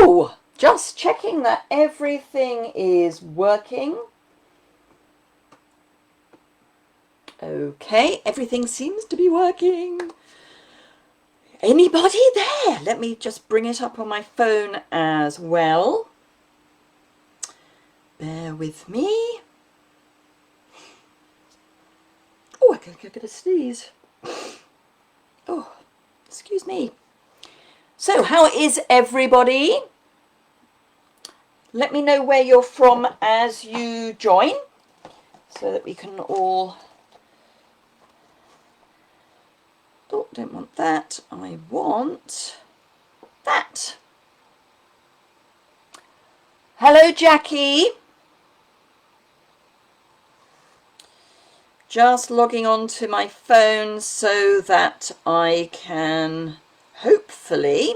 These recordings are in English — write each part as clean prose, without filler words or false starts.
Oh, just checking that everything is working. Okay, everything seems to be working. Anybody there? Let me just bring it up on my phone as well. Bear with me. Oh, I can get a sneeze. Oh, excuse me. So, how is everybody? Let me know where you're from as you join, so that we can all... Oh, don't want that. I want that. Hello, Jackie. Just logging onto my phone so that I can hopefully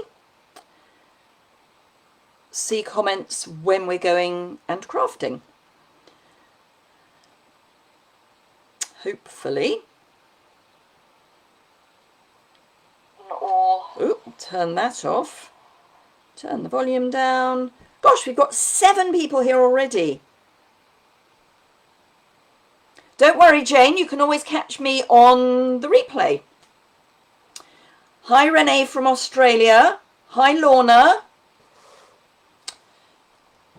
see comments when we're going and crafting. Hopefully. Oh, turn that off. Turn the volume down. Gosh, we've got 7 people here already. Don't worry, Jane, you can always catch me on the replay. Hi, Renee from Australia. Hi, Lorna.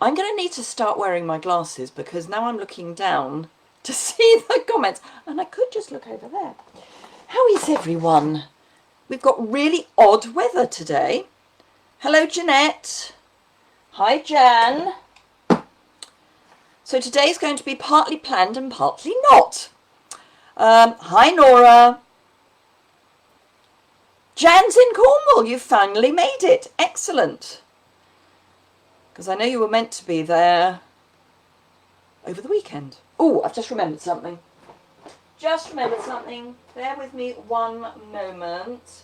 I'm going to need to start wearing my glasses because now I'm looking down to see the comments. And I could just look over there. How is everyone? We've got really odd weather today. Hello, Jeanette. Hi, Jan. So today's going to be partly planned and partly not. Hi, Nora. Jan's in Cornwall. You finally made it. Excellent. Because I know you were meant to be there over the weekend. Oh, I've just remembered something. Bear with me one moment.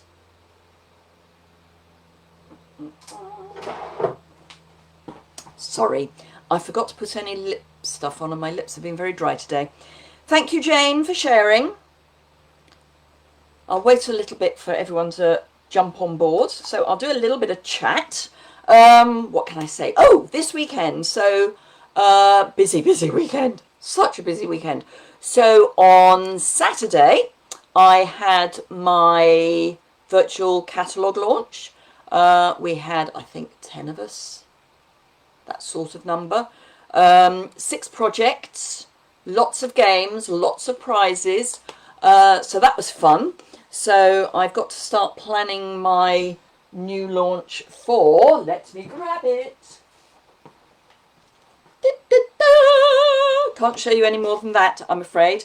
Sorry, I forgot to put any lip stuff on and my lips have been very dry today. Thank you, Jane, for sharing. I'll wait a little bit for everyone to jump on board. So I'll do a little bit of chat. What can I say? Oh, this weekend. So busy weekend. Such a busy weekend. So on Saturday, I had my virtual catalogue launch. We had, I think, 10 of us. That sort of number. 6 projects, lots of games, lots of prizes. So that was fun. So I've got to start planning my new launch for, let me grab it. Can't show you any more than that, I'm afraid.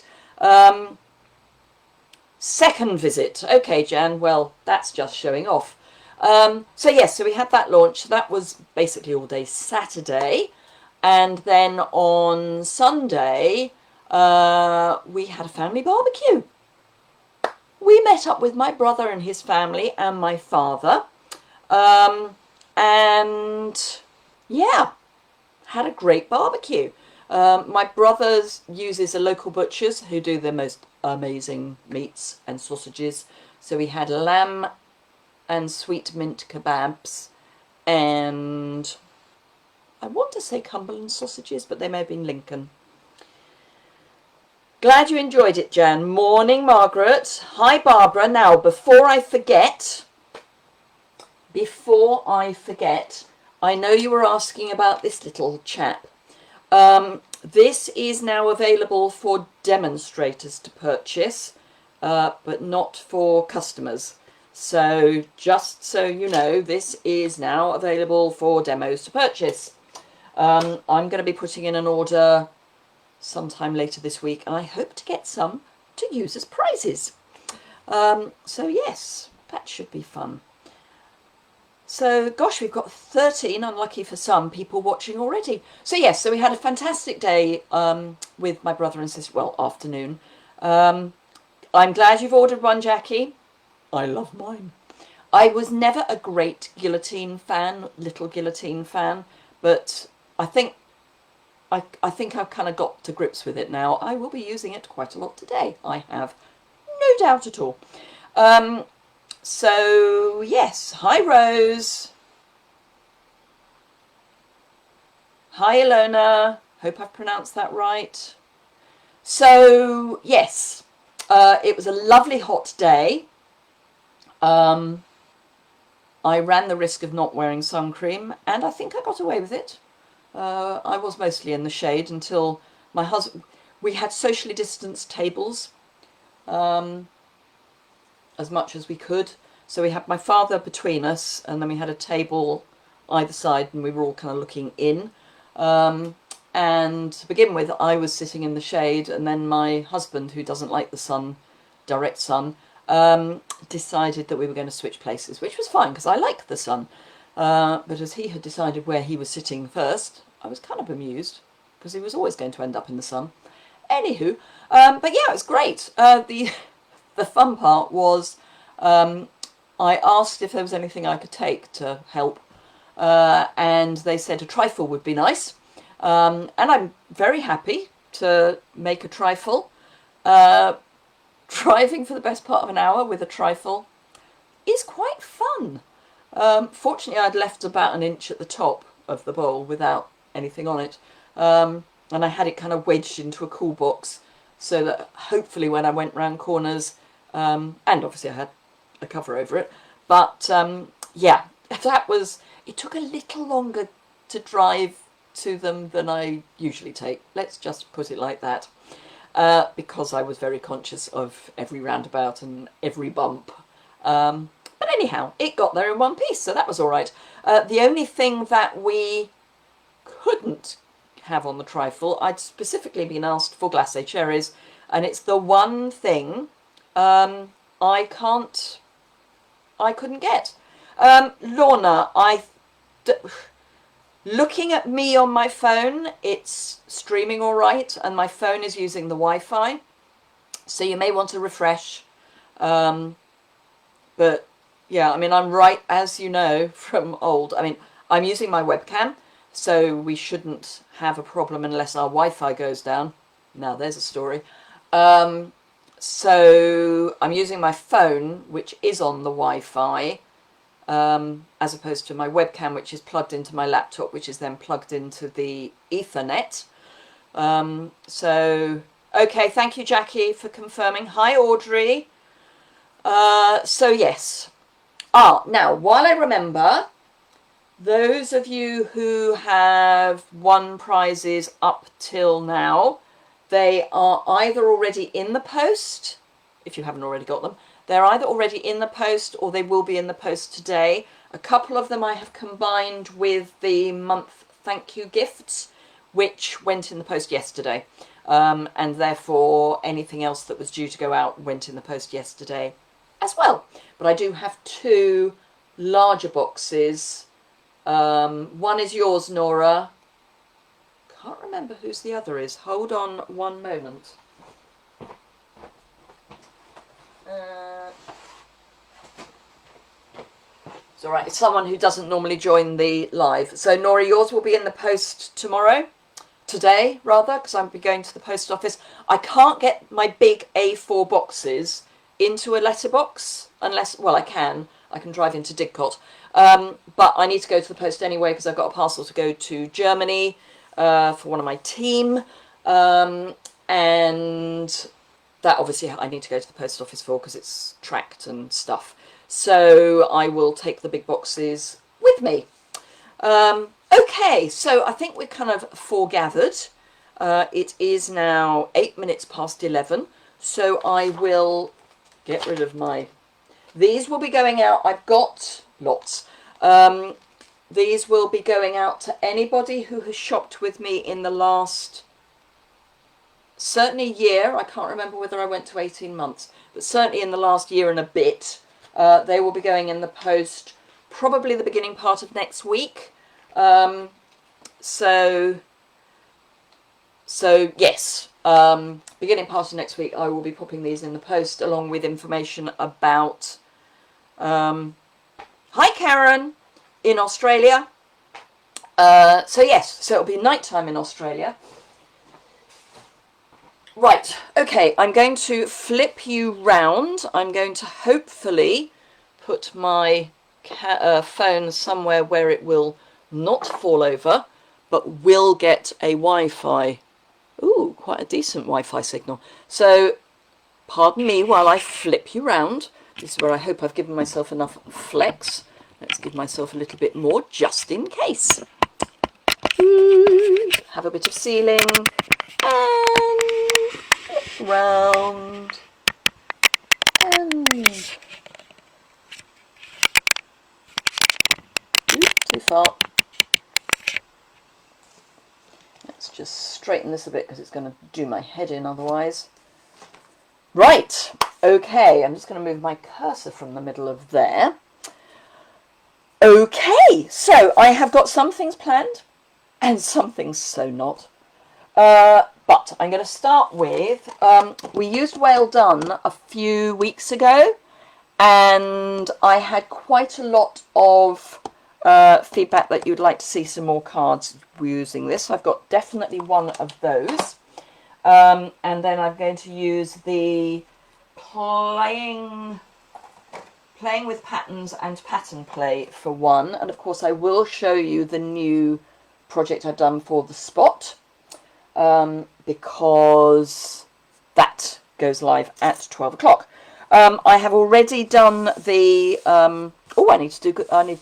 Second visit. Okay, Jan, well, that's just showing off. So yes, so we had that launch. So that was basically all day Saturday. And then on Sunday, we had a family barbecue. We met up with my brother and his family and my father. And yeah, had a great barbecue. My brother uses a local butcher's who do the most amazing meats and sausages. So we had lamb and sweet mint kebabs and I want to say Cumberland sausages, but they may have been Lincoln. Glad you enjoyed it, Jan. Morning, Margaret. Hi, Barbara. Now, before I forget, I know you were asking about this little chap. This is now available for demonstrators to purchase, but not for customers. So just so you know, this is now available for demos to purchase. I'm going to be putting in an order sometime later this week, and I hope to get some to use as prizes. So yes, that should be fun. So gosh, we've got 13, unlucky for some, people watching already. So yes, so we had a fantastic day with my brother and sister, well, afternoon. I'm glad you've ordered one, Jackie. I love mine. I was never a great guillotine fan, little guillotine fan, but I think I've kind of got to grips with it now. I will be using it quite a lot today. I have no doubt at all. So yes, hi Rose. Hi, Ilona. Hope I've pronounced that right. So, yes, it was a lovely hot day. I ran the risk of not wearing sun cream, and I think I got away with it. I was mostly in the shade until my husband... We had socially distanced tables as much as we could. So we had my father between us, and then we had a table either side, and we were all kind of looking in. And to begin with, I was sitting in the shade, and then my husband, who doesn't like the sun, direct sun, decided that we were going to switch places, which was fine because I like the sun. But as he had decided where he was sitting first, I was kind of amused because he was always going to end up in the sun. Anywho, but yeah, it was great. The fun part was I asked if there was anything I could take to help, and they said a trifle would be nice. And I'm very happy to make a trifle. Driving for the best part of an hour with a trifle is quite fun. Fortunately, I'd left about an inch at the top of the bowl without anything on it. And I had it kind of wedged into a cool box so that hopefully when I went round corners, and obviously I had a cover over it, but yeah, it took a little longer to drive to them than I usually take. Let's just put it like that. Because I was very conscious of every roundabout and every bump. But anyhow, it got there in one piece, so that was all right. The only thing that we couldn't have on the trifle, I'd specifically been asked for glacé cherries, and it's the one thing I couldn't get. Lorna, looking at me on my phone, it's streaming all right, and my phone is using the Wi-Fi, so you may want to refresh. But yeah, I mean, I'm right, as you know from old. I mean, I'm using my webcam, so we shouldn't have a problem unless our Wi-Fi goes down. Now, there's a story. So I'm using my phone, which is on the Wi-Fi, as opposed to my webcam, which is plugged into my laptop, which is then plugged into the Ethernet. So, okay, thank you, Jackie, for confirming. Hi, Audrey. So, yes. Now, while I remember, those of you who have won prizes up till now, they are either already in the post, if you haven't already got them. They're either already in the post or they will be in the post today. A couple of them I have combined with the month thank you gifts, which went in the post yesterday. And therefore anything else that was due to go out went in the post yesterday as well. But I do have two larger boxes. One is yours, Nora. Can't remember whose the other is. Hold on one moment. It's all right. It's someone who doesn't normally join the live. So, Nora, yours will be in the post tomorrow. Today, rather, because I'll be going to the post office. I can't get my big A4 boxes into a letterbox unless, well, I can drive into Didcot. But I need to go to the post anyway because I've got a parcel to go to Germany for one of my team. And that obviously I need to go to the post office for because it's tracked and stuff. So I will take the big boxes with me. Okay, so I think we're kind of foregathered. It is now 8 minutes past 11. So I will get rid of my... These will be going out. I've got lots. These will be going out to anybody who has shopped with me in the last... certainly year. I can't remember whether I went to 18 months, but certainly in the last year and a bit. They will be going in the post probably the beginning part of next week. So yes, beginning part of next week I will be popping these in the post along with information about hi Karen in Australia. So yes, so it'll be nighttime in Australia. Right, okay, I'm going to flip you round. I'm going to hopefully put my phone somewhere where it will not fall over. but will get a Wi-Fi. Ooh, quite a decent Wi-Fi signal. So, pardon me while I flip you round. This is where I hope I've given myself enough flex. Let's give myself a little bit more just in case. Have a bit of ceiling and flip round and too far. Let's just straighten this a bit because it's going to do my head in otherwise. Right, okay, I'm just going to move my cursor from the middle of there. Okay, so I have got some things planned and some things so not. But I'm going to start with, we used Well Done a few weeks ago, and I had quite a lot of feedback that you'd like to see some more cards using this. I've got definitely one of those. And then I'm going to use the playing with patterns and pattern play for one. And of course I will show you the new project I've done for the spot, because that goes live at 12 o'clock. I have already done the I need to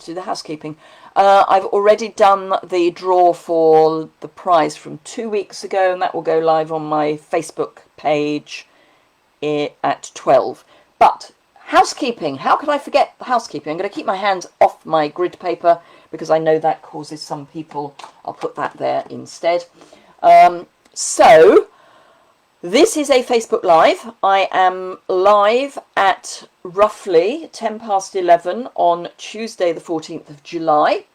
do the housekeeping. I've already done the draw for the prize from 2 weeks ago, and that will go live on my Facebook page at 12. But housekeeping, how could I forget housekeeping? I'm going to keep my hands off my grid paper because I know that causes some people. I'll put that there instead. So this is a Facebook Live. I am live at roughly 11 on Tuesday the 14th of July.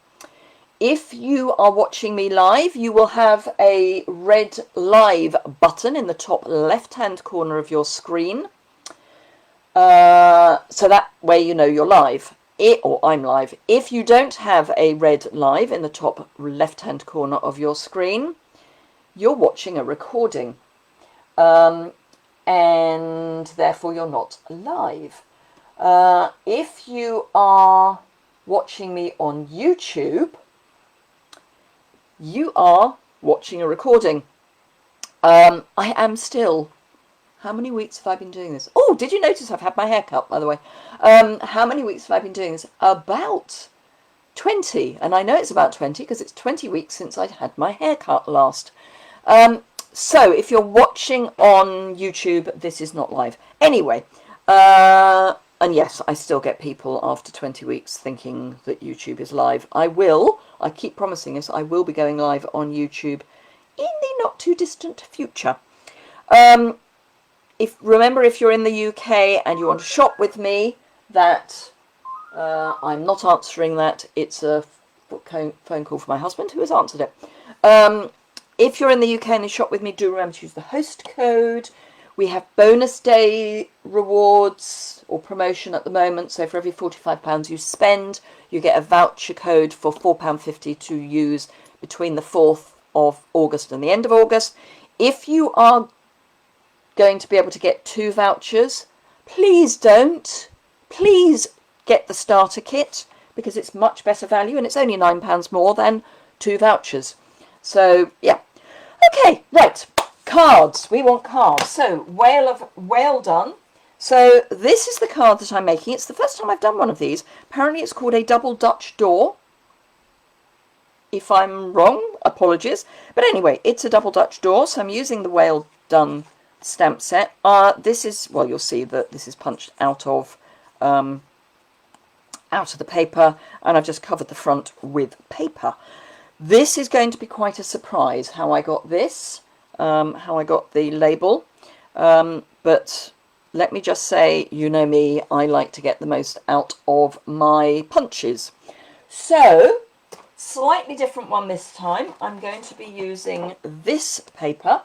If you are watching me live, you will have a red live button in the top left-hand corner of your screen. So that way you know you're live, or I'm live. If you don't have a red live in the top left-hand corner of your screen, you're watching a recording. And therefore you're not live. If you are watching me on YouTube, you are watching a recording. I am still, how many weeks have I been doing this? Oh, did you notice I've had my hair cut, by the way? How many weeks have I been doing this? About 20. And I know it's about 20 because it's 20 weeks since I had my hair cut last. So if you're watching on YouTube, this is not live. Anyway, and yes, I still get people after 20 weeks thinking that YouTube is live. I keep promising this, I will be going live on YouTube in the not too distant future. Remember, if you're in the UK and you want to shop with me, that I'm not answering that. It's a phone call from my husband who has answered it. If you're in the UK and you shop with me, do remember to use the host code. We have bonus day rewards or promotion at the moment. So for every £45 you spend, you get a voucher code for £4.50 to use between the 4th of August and the end of August. If you are going to be able to get 2 vouchers, please don't. Please get the starter kit because it's much better value and it's only £9 more than 2 vouchers. So, yeah. Okay, right. Cards. We want cards. So, Well Done. So, this is the card that I'm making. It's the first time I've done one of these. Apparently, it's called a double Dutch door. If I'm wrong, apologies. But anyway, it's a double Dutch door. So, I'm using the Well Done stamp set. This is, well, you'll see that this is punched out of the paper. And I've just covered the front with paper. This is going to be quite a surprise how I got this, how I got the label, but let me just say, you know me, I like to get the most out of my punches. So, slightly different one this time. I'm going to be using this paper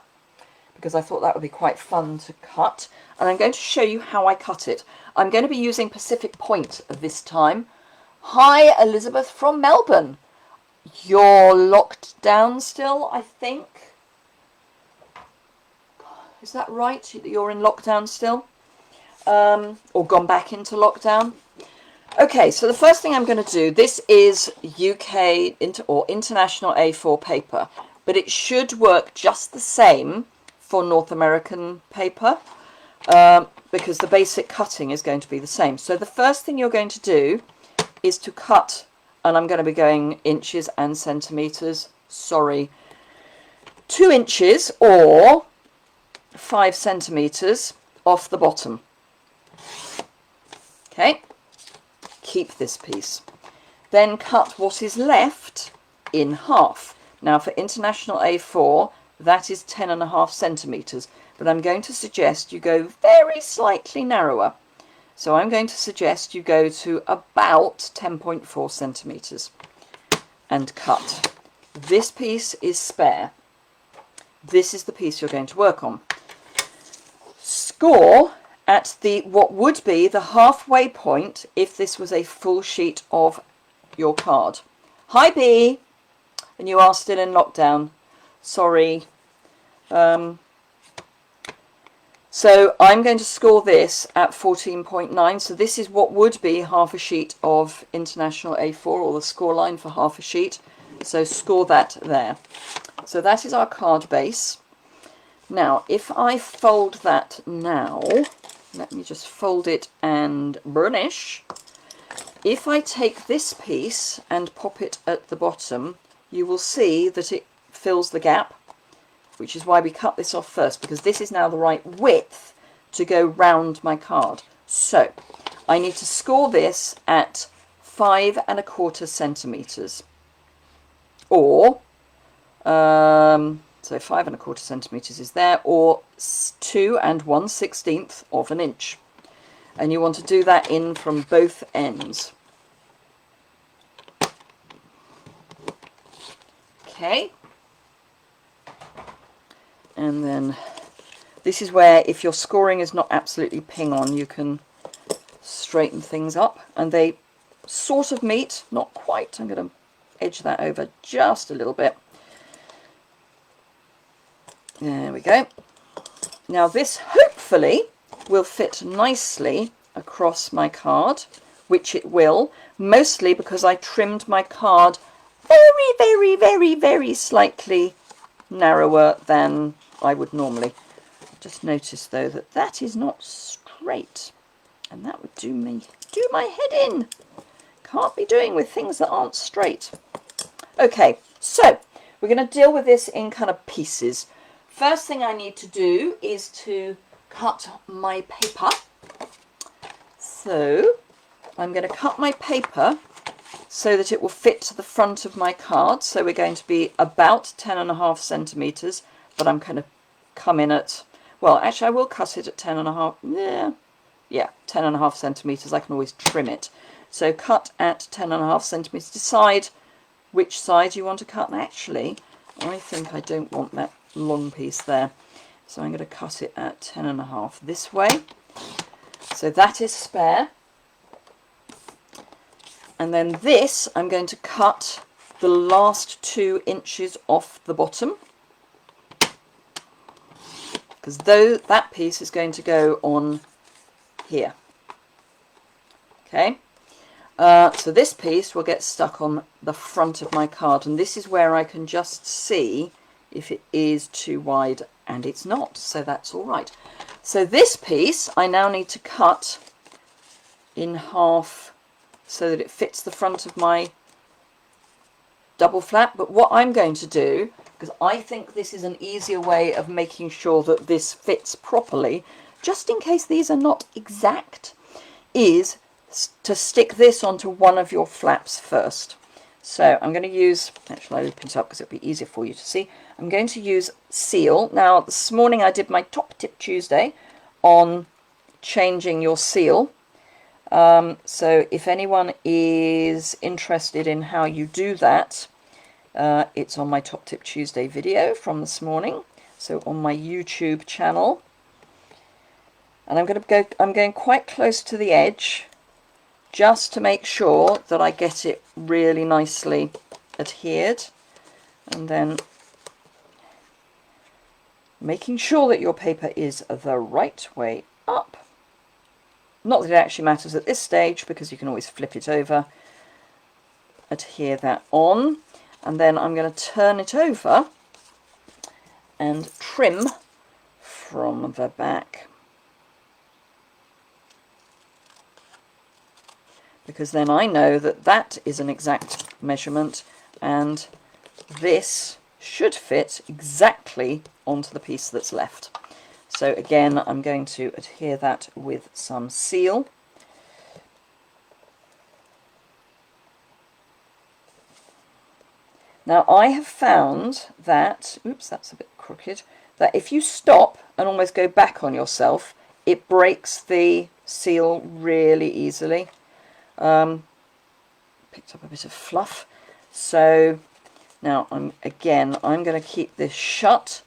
because I thought that would be quite fun to cut, and I'm going to show you how I cut it. I'm going to be using Pacific Point this time. Hi, Elizabeth from Melbourne. You're locked down still, I think. Is that right? You're in lockdown still? Or gone back into lockdown? Okay, so the first thing I'm going to do, this is UK or International A4 paper, but it should work just the same for North American paper, because the basic cutting is going to be the same. So the first thing you're going to do is to cut, and I'm going to be going inches and centimetres, sorry, 2 inches or 5 centimetres off the bottom. Okay, keep this piece. Then cut what is left in half. Now for International A4, that is 10.5 centimetres, but I'm going to suggest you go very slightly narrower. So I'm going to suggest you go to about 10.4 centimetres and cut. This piece is spare. This is the piece you're going to work on. Score at the what would be the halfway point if this was a full sheet of your card. Hi B, and you are still in lockdown. Sorry. So I'm going to score this at 14.9. So this is what would be half a sheet of International A4, or the score line for half a sheet. So score that there. So that is our card base. Now, if I fold that now, let me just fold it and burnish. If I take this piece and pop it at the bottom, you will see that it fills the gap, which is why we cut this off first, because this is now the right width to go round my card. So I need to score this at 5.25 centimetres, or so 5.25 centimetres is there, or 2 1/16 of an inch. And you want to do that in from both ends. Okay. And then this is where, if your scoring is not absolutely ping on, you can straighten things up. And they sort of meet, not quite. I'm going to edge that over just a little bit. There we go. Now this hopefully will fit nicely across my card, which it will, mostly because I trimmed my card very, very, very, very slightly narrower than I would normally. Just notice though that that is not straight, and that would do my head in. Can't be doing with things that aren't straight. Okay, so we're going to deal with this in kind of pieces. First thing I need to do is to cut my paper. So I'm going to cut my paper so that it will fit to the front of my card. So we're going to be about 10.5 centimetres, but I'm going to come in at, well, actually I will cut it at 10.5, yeah, 10.5 centimetres. I can always trim it. So cut at 10.5 centimetres. Decide which side you want to cut. And actually, I think I don't want that long piece there. So I'm going to cut it at 10.5 this way. So that is spare. And then this, I'm going to cut the last 2 inches off the bottom, because that piece is going to go on here. Okay, so this piece will get stuck on the front of my card, and this is where I can just see if it is too wide, and it's not, so that's all right. So this piece I now need to cut in half so that it fits the front of my double flap. But what I'm going to do, because I think this is an easier way of making sure that this fits properly, just in case these are not exact, is to stick this onto one of your flaps first. So I'm going to use, actually I'll open it up because it'll be easier for you to see. I'm going to use seal. Now this morning I did my Top Tip Tuesday on changing your seal. So if anyone is interested in how you do that, it's on my Top Tip Tuesday video from this morning, so on my YouTube channel. And I'm going quite close to the edge, just to make sure that I get it really nicely adhered, and then making sure that your paper is the right way up. Not that it actually matters at this stage, because you can always flip it over, adhere that on, and then I'm going to turn it over and trim from the back, because then I know that that is an exact measurement and this should fit exactly onto the piece that's left. So again, I'm going to adhere that with some seal. Now I have found that, oops, that's a bit crooked, that if you stop and almost go back on yourself, it breaks the seal really easily. Picked up a bit of fluff. So now I'm going to keep this shut,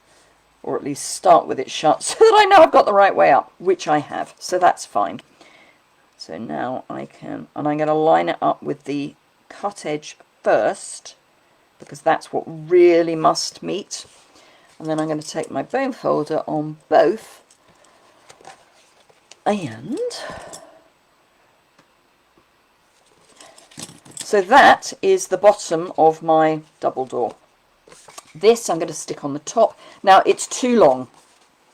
or at least start with it shut, so that I know I've got the right way up, which I have, so that's fine. So now I can, and I'm going to line it up with the cut edge first, because that's what really must meet. And then I'm going to take my bone folder on both, and so that is the bottom of my double door. This I'm going to stick on the top. Now it's too long.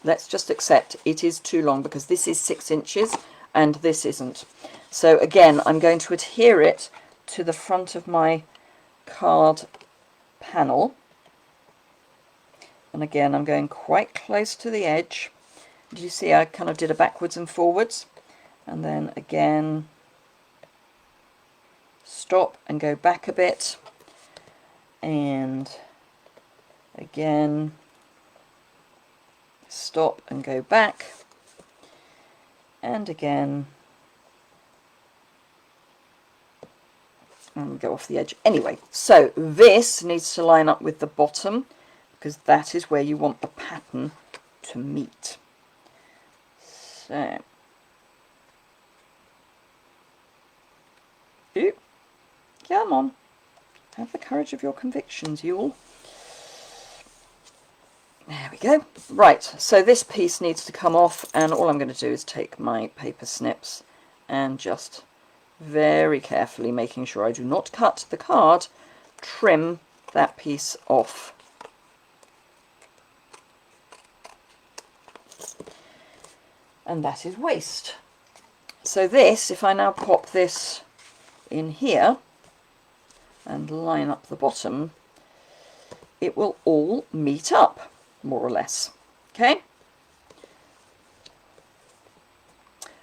Let's just accept it is too long, because this is 6 inches and this isn't. So again, I'm going to adhere it to the front of my card panel. And again, I'm going quite close to the edge. Did you see I kind of did a backwards and forwards? And then again, stop and go back a bit. And again, stop and go back. And again, and go off the edge. Anyway, so this needs to line up with the bottom, because that is where you want the pattern to meet. So, ooh, come on, have the courage of your convictions, Yuille. There we go. Right, so this piece needs to come off, and all I'm going to do is take my paper snips and just very carefully, making sure I do not cut the card, trim that piece off. And that is waste. So this, if I now pop this in here and line up the bottom, it will all meet up, more or less. Okay?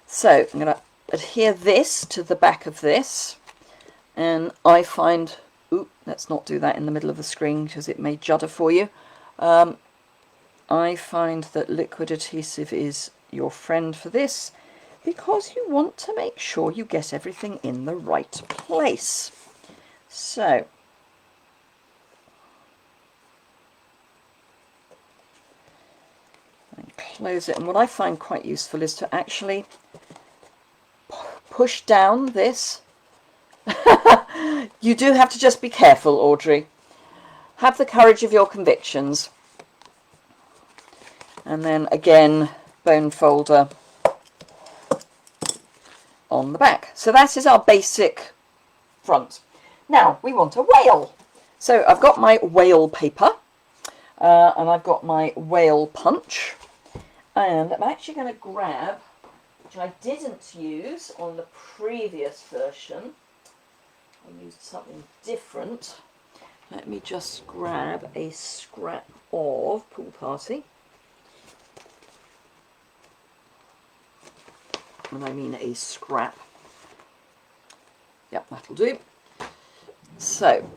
So I'm going to adhere this to the back of this, and I find, ooh, let's not do that in the middle of the screen because it may judder for you. I find that liquid adhesive is your friend for this, because you want to make sure you get everything in the right place. So and close it, and what I find quite useful is to actually push down this. You do have to just be careful, Audrey. Have the courage of your convictions. And then again, bone folder on the back. So that is our basic front. Now we want a whale. So I've got my whale paper and I've got my whale punch, and I'm actually going to grab, which I didn't use on the previous version, I used something different. Let me just grab a scrap of Pool Party. And I mean a scrap. Yep, that'll do. So,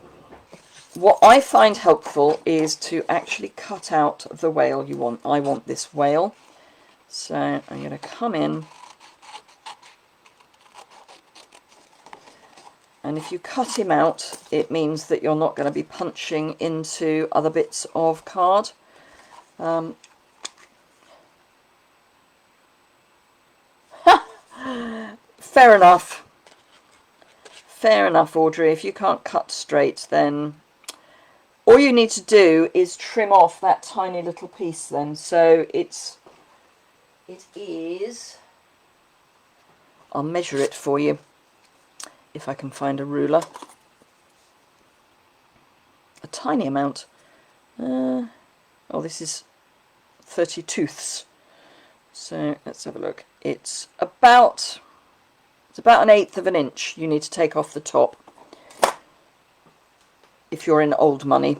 what I find helpful is to actually cut out the whale you want. I want this whale. So I'm going to come in. And if you cut him out, it means that you're not going to be punching into other bits of card. Fair enough. Fair enough, Audrey. If you can't cut straight, then all you need to do is trim off that tiny little piece then. So it is I'll measure it for you if I can find a ruler. A tiny amount. Oh, this is 32ths. So let's have a look. It's about 1/8 of an inch you need to take off the top if you're in old money.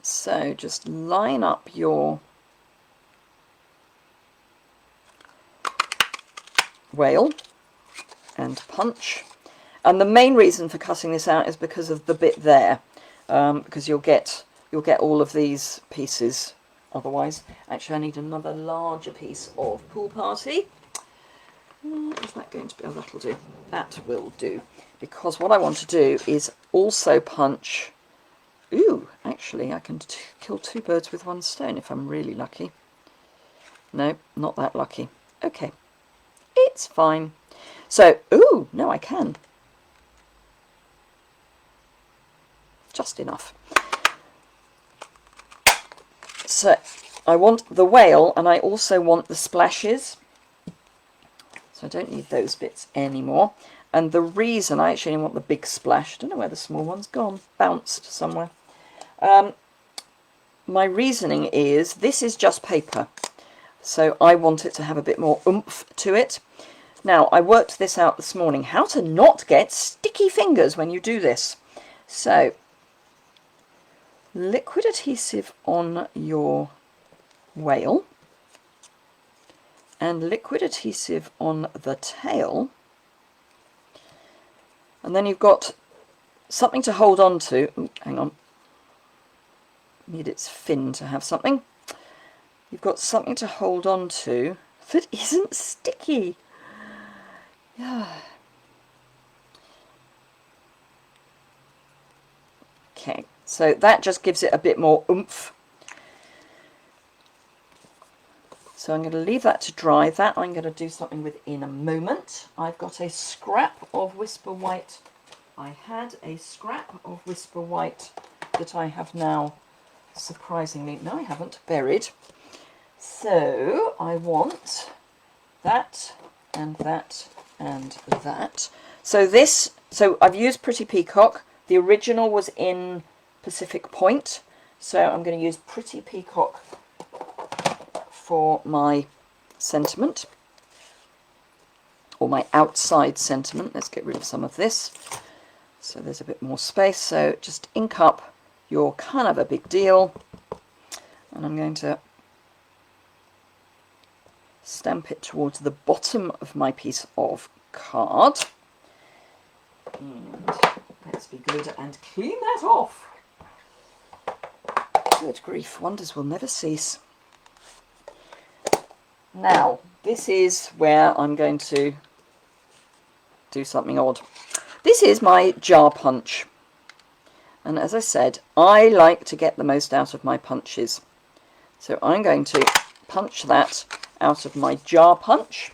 So just line up your wale and punch. And the main reason for cutting this out is because of the bit there, because you'll get all of these pieces otherwise. Actually, I need another larger piece of Pool Party. Is that going to be? Oh, that'll do. That will do. Because what I want to do is also punch. Ooh, actually, I can kill 2 birds with 1 stone if I'm really lucky. No, not that lucky. Okay, it's fine. So, ooh, no, I can. Just enough. So, I want the wale, and I also want the splashes. So I don't need those bits anymore. And the reason I actually want the big splash, I don't know where the small one's gone, bounced somewhere. My reasoning is this is just paper, so I want it to have a bit more oomph to it. Now, I worked this out this morning, how to not get sticky fingers when you do this. So, liquid adhesive on your wale and liquid adhesive on the tail, and then you've got something to hold on to. Ooh, hang on, need its fin to have something. You've got something to hold on to that isn't sticky. Yeah. Okay, so that just gives it a bit more oomph. So I'm going to leave that to dry. That I'm going to do something with in a moment. I've got a scrap of Whisper White. I had a scrap of Whisper White that I have now, surprisingly, no I haven't, buried. So I want that and that and that. So I've used Pretty Peacock. The original was in Pacific Point. So I'm going to use Pretty Peacock for my sentiment, or my outside sentiment. Let's get rid of some of this so there's a bit more space. So just ink up your kind of a big deal, and I'm going to stamp it towards the bottom of my piece of card. And let's be good and clean that off. Good grief, wonders will never cease. Now, this is where I'm going to do something odd. This is my jar punch. And as I said, I like to get the most out of my punches. So I'm going to punch that out of my jar punch.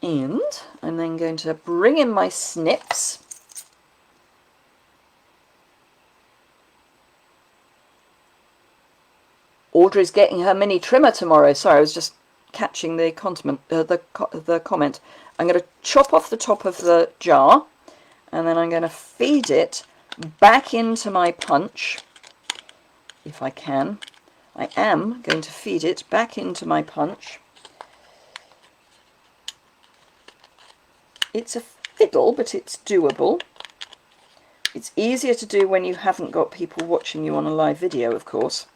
And I'm then going to bring in my snips. Audrey's getting her mini trimmer tomorrow. Sorry, I was just catching the comment. I'm going to chop off the top of the jar, and then I'm going to feed it back into my punch, if I can. I am going to feed it back into my punch. It's a fiddle, but it's doable. It's easier to do when you haven't got people watching you on a live video, of course.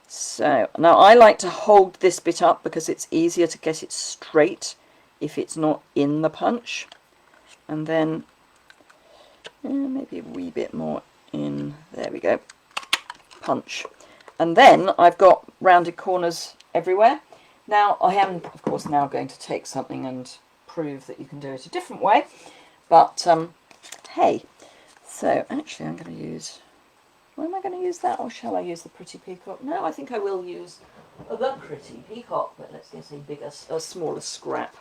So now I like to hold this bit up because it's easier to get it straight if it's not in the punch. And then maybe a wee bit more in. There we go. Punch. And then I've got rounded corners everywhere. Now I am, of course, now going to take something and prove that you can do it a different way. But hey, so actually I'm going to use. Am I going to use that, or shall I use the Pretty Peacock? No, I think I will use the Pretty Peacock, but let's get a smaller scrap.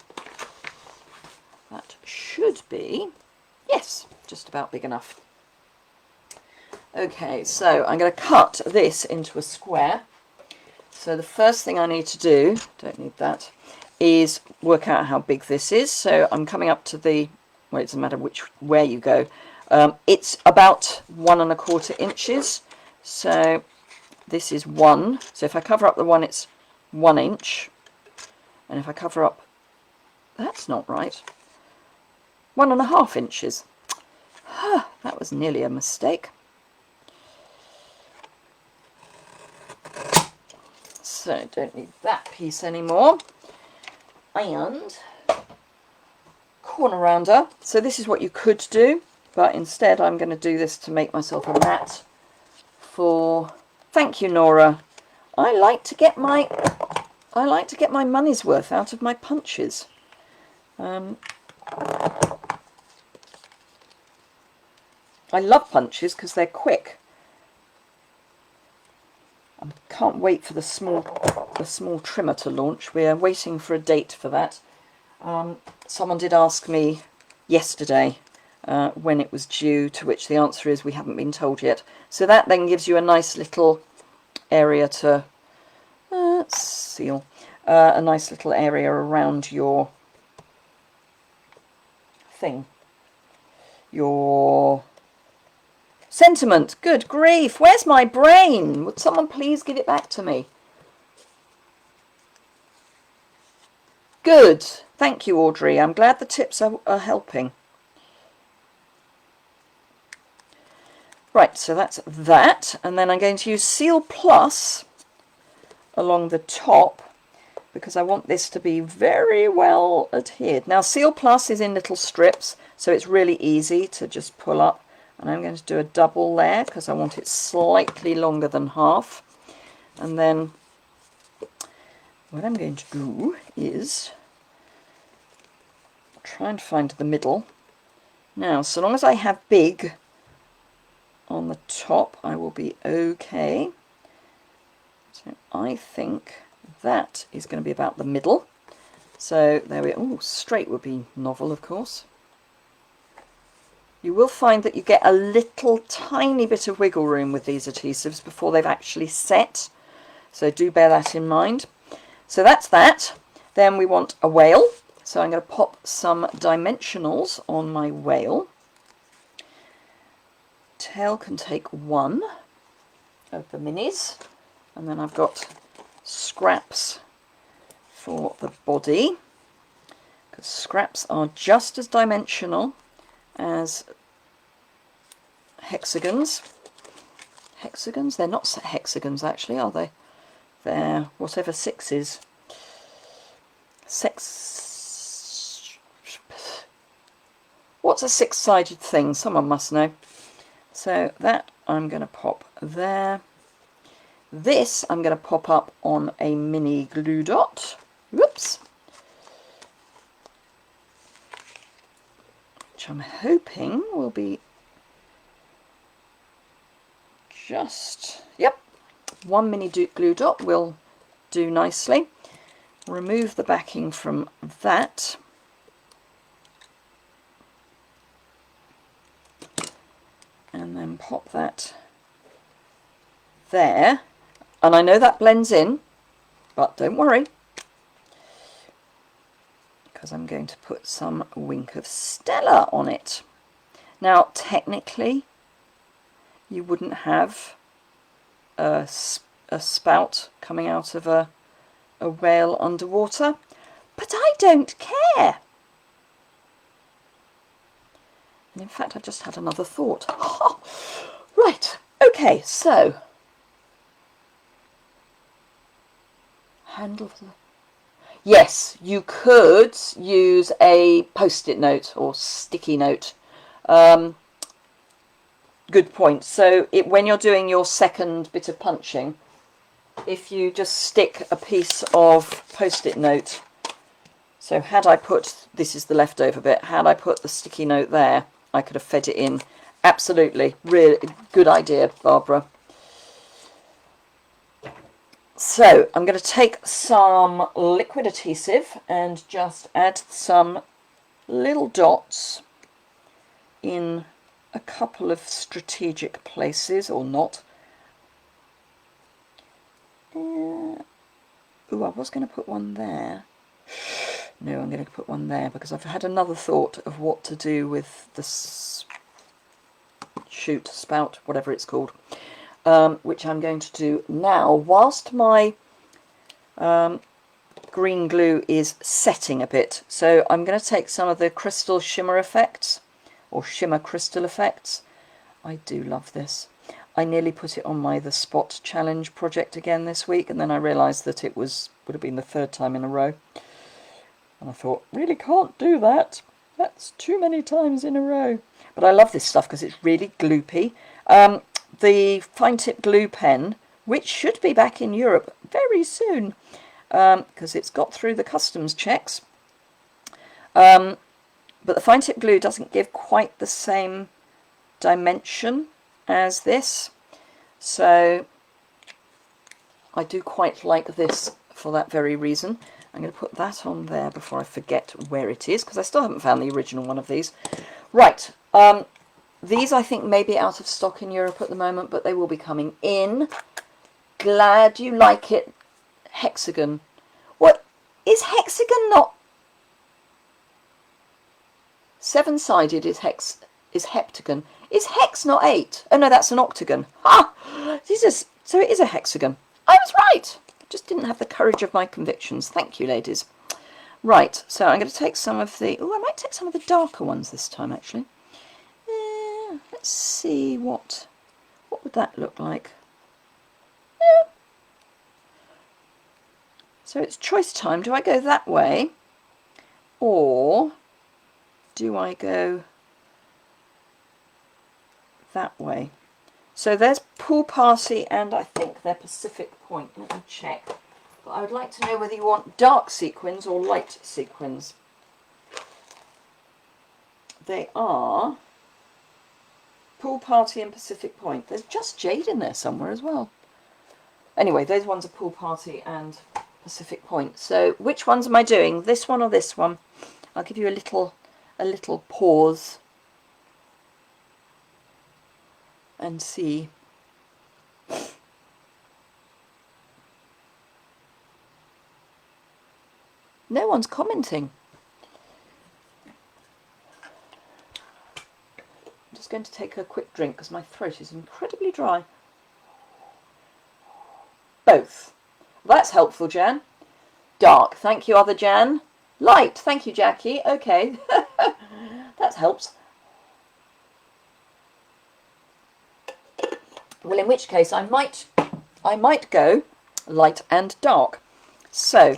That should be, yes, just about big enough. Okay, so I'm going to cut this into a square. So the first thing I need to do, don't need that, is work out how big this is. So I'm coming up to the, well, it doesn't matter where you go. It's about 1¼ inches. So this is 1. So if I cover up the 1, it's 1 inch. And if I cover up, that's not right, 1½ inches. That was nearly a mistake. So don't need that piece anymore. And corner rounder. So this is what you could do, but instead I'm going to do this to make myself a mat for, thank you Nora, I like to get my money's worth out of my punches. I love punches because they're quick. I can't wait for the small trimmer to launch. We're waiting for a date for that. Someone did ask me yesterday when it was due, to which the answer is we haven't been told yet. So that then gives you a nice little area to seal, a nice little area around your thing, your sentiment. Good grief, where's my brain? Would someone please give it back to me? Good, thank you Audrey, I'm glad the tips are helping. Right, so that's that, and then I'm going to use Seal Plus along the top because I want this to be very well adhered. Now Seal Plus is in little strips, so it's really easy to just pull up, and I'm going to do a double there because I want it slightly longer than half. And then what I'm going to do is try and find the middle. Now, so long as I have big on the top, I will be okay. So I think that is going to be about the middle. So there we go. Oh, straight would be novel, of course. You will find that you get a little tiny bit of wiggle room with these adhesives before they've actually set. So do bear that in mind. So that's that. Then we want a whale. So I'm going to pop some dimensionals on my whale. Tail can take 1 of the minis. And then I've got scraps for the body, because scraps are just as dimensional as hexagons. Hexagons? They're not hexagons actually, are they? They're whatever 6 is. What's a 6-sided thing? Someone must know. So that I'm going to pop there. This I'm going to pop up on a mini glue dot. Whoops. Which I'm hoping will be just, yep, 1 mini glue dot will do nicely. Remove the backing from that. And then pop that there. And I know that blends in, but don't worry, because I'm going to put some Wink of Stella on it. Now, technically, you wouldn't have a spout coming out of a whale underwater, but I don't care. And in fact, I've just had another thought. Right, okay, so handle for the... Yes, you could use a post-it note or sticky note. Good point. So when you're doing your second bit of punching, if you just stick a piece of post-it note, so had I put, this is the leftover bit, had I put the sticky note there, I could have fed it in. Absolutely, really good idea, Barbara. So I'm going to take some liquid adhesive and just add some little dots in a couple of strategic places, or not. Ooh, I was going to put one there. No, I'm going to put one there because I've had another thought of what to do with the spout, whatever it's called, which I'm going to do now whilst my green glue is setting a bit. So I'm going to take some of the crystal shimmer effects, or shimmer crystal effects. I do love this. I nearly put it on my The Spot Challenge project again this week, and then I realised that it would have been the third time in a row. And I thought, really can't do that. That's too many times in a row. But I love this stuff because it's really gloopy. The fine tip glue pen, which should be back in Europe very soon, because it's got through the customs checks. But the fine tip glue doesn't give quite the same dimension as this. So I do quite like this for that very reason. I'm going to put that on there before I forget where it is, because I still haven't found the original one of these. Right, these I think may be out of stock in Europe at the moment, but they will be coming in. Glad you like it. Hexagon. What? Is hexagon not... Seven-sided is heptagon. Is hex not 8? Oh no, that's an octagon. Ah! So it is a hexagon. I was right! Just didn't have the courage of my convictions. Thank you, ladies. Right, so I'm going to take some of the... Oh, I might take some of the darker ones this time, actually. Let's see what would that look like. So it's choice time. Do I go that way? Or do I go that way? So there's Pool Party and I think they're Pacific Point. Let me check. But I would like to know whether you want dark sequins or light sequins. They are Pool Party and Pacific Point. There's just Jade in there somewhere as well. Anyway, those ones are Pool Party and Pacific Point. So which ones am I doing? This one or this one? I'll give you a little pause and see. No one's commenting. I'm just going to take a quick drink because my throat is incredibly dry. Both. That's helpful, Jan. Dark. Thank you, other Jan. Light. Thank you, Jackie. Okay. That helps. Well, in which case I might go light and dark. So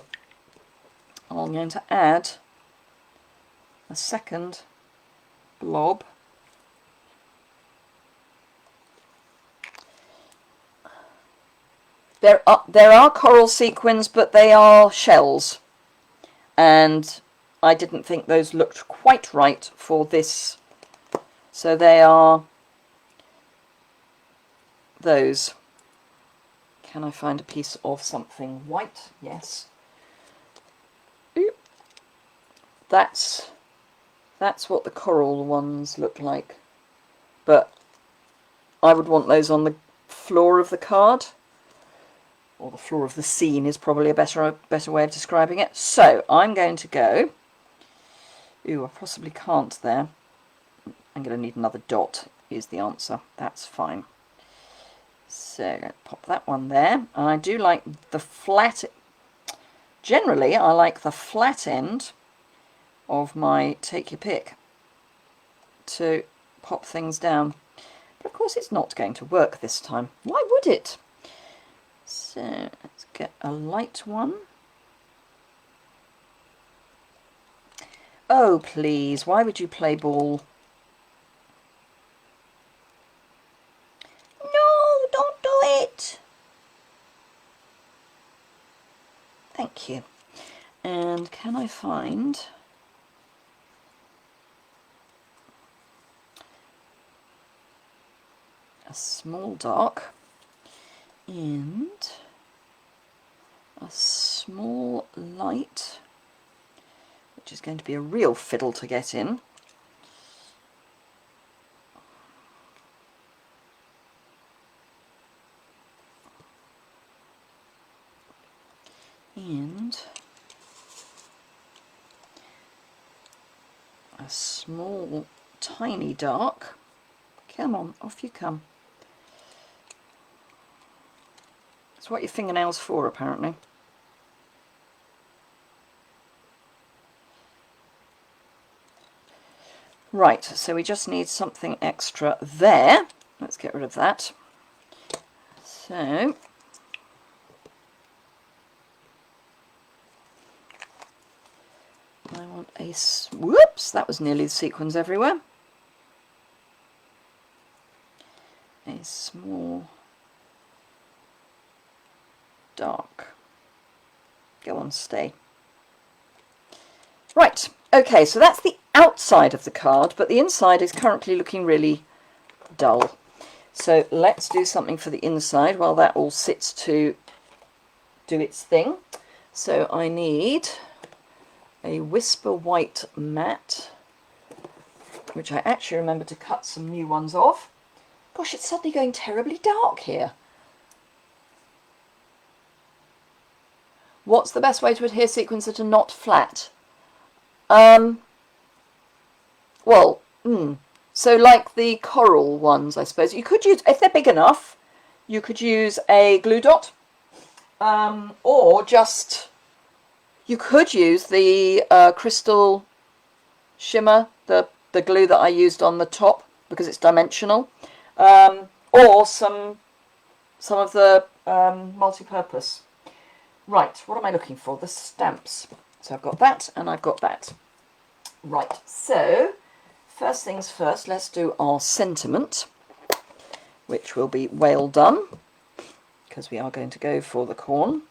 I'm going to add a second blob. There are coral sequins, but they are shells, and I didn't think those looked quite right for this. So they are those. Can I find a piece of something white? Yes. Oop. That's what the coral ones look like, but I would want those on the floor of the card, or the floor of the scene is probably a better way of describing it. So I'm going to go... Ooh, I possibly can't there. I'm going to need another dot is the answer. That's fine. So pop that one there. And I do like the flat... Generally, I like the flat end of my take your pick to pop things down. But of course it's not going to work this time. Why would it? So let's get a light one. Oh please, why would you play ball? No, don't do it. Thank you. And can I find a small dark and a small light, which is going to be a real fiddle to get in. and a small tiny dark. Come on, off you come. That's what your fingernail's for, apparently. Right, so we just need something extra there. Let's get rid of that. So I want a, whoops, that was nearly the sequins everywhere. A small dark. Go on, stay. Right, okay, so that's the outside of the card, but the inside is currently looking really dull. So let's do something for the inside while that all sits to do its thing. So I need a Whisper White matte, which I actually remember to cut some new ones off. Gosh, it's suddenly going terribly dark here. What's the best way to adhere sequins that are not flat? So like the coral ones, I suppose. You could use, if they're big enough, you could use a glue dot, or just, you could use the crystal shimmer, the glue that I used on the top, because it's dimensional, or some of the multi-purpose. Right, what am I looking for? The stamps. So I've got that and I've got that. Right, so first things first, let's do our sentiment, which will be well done, because we are going to go for the corn.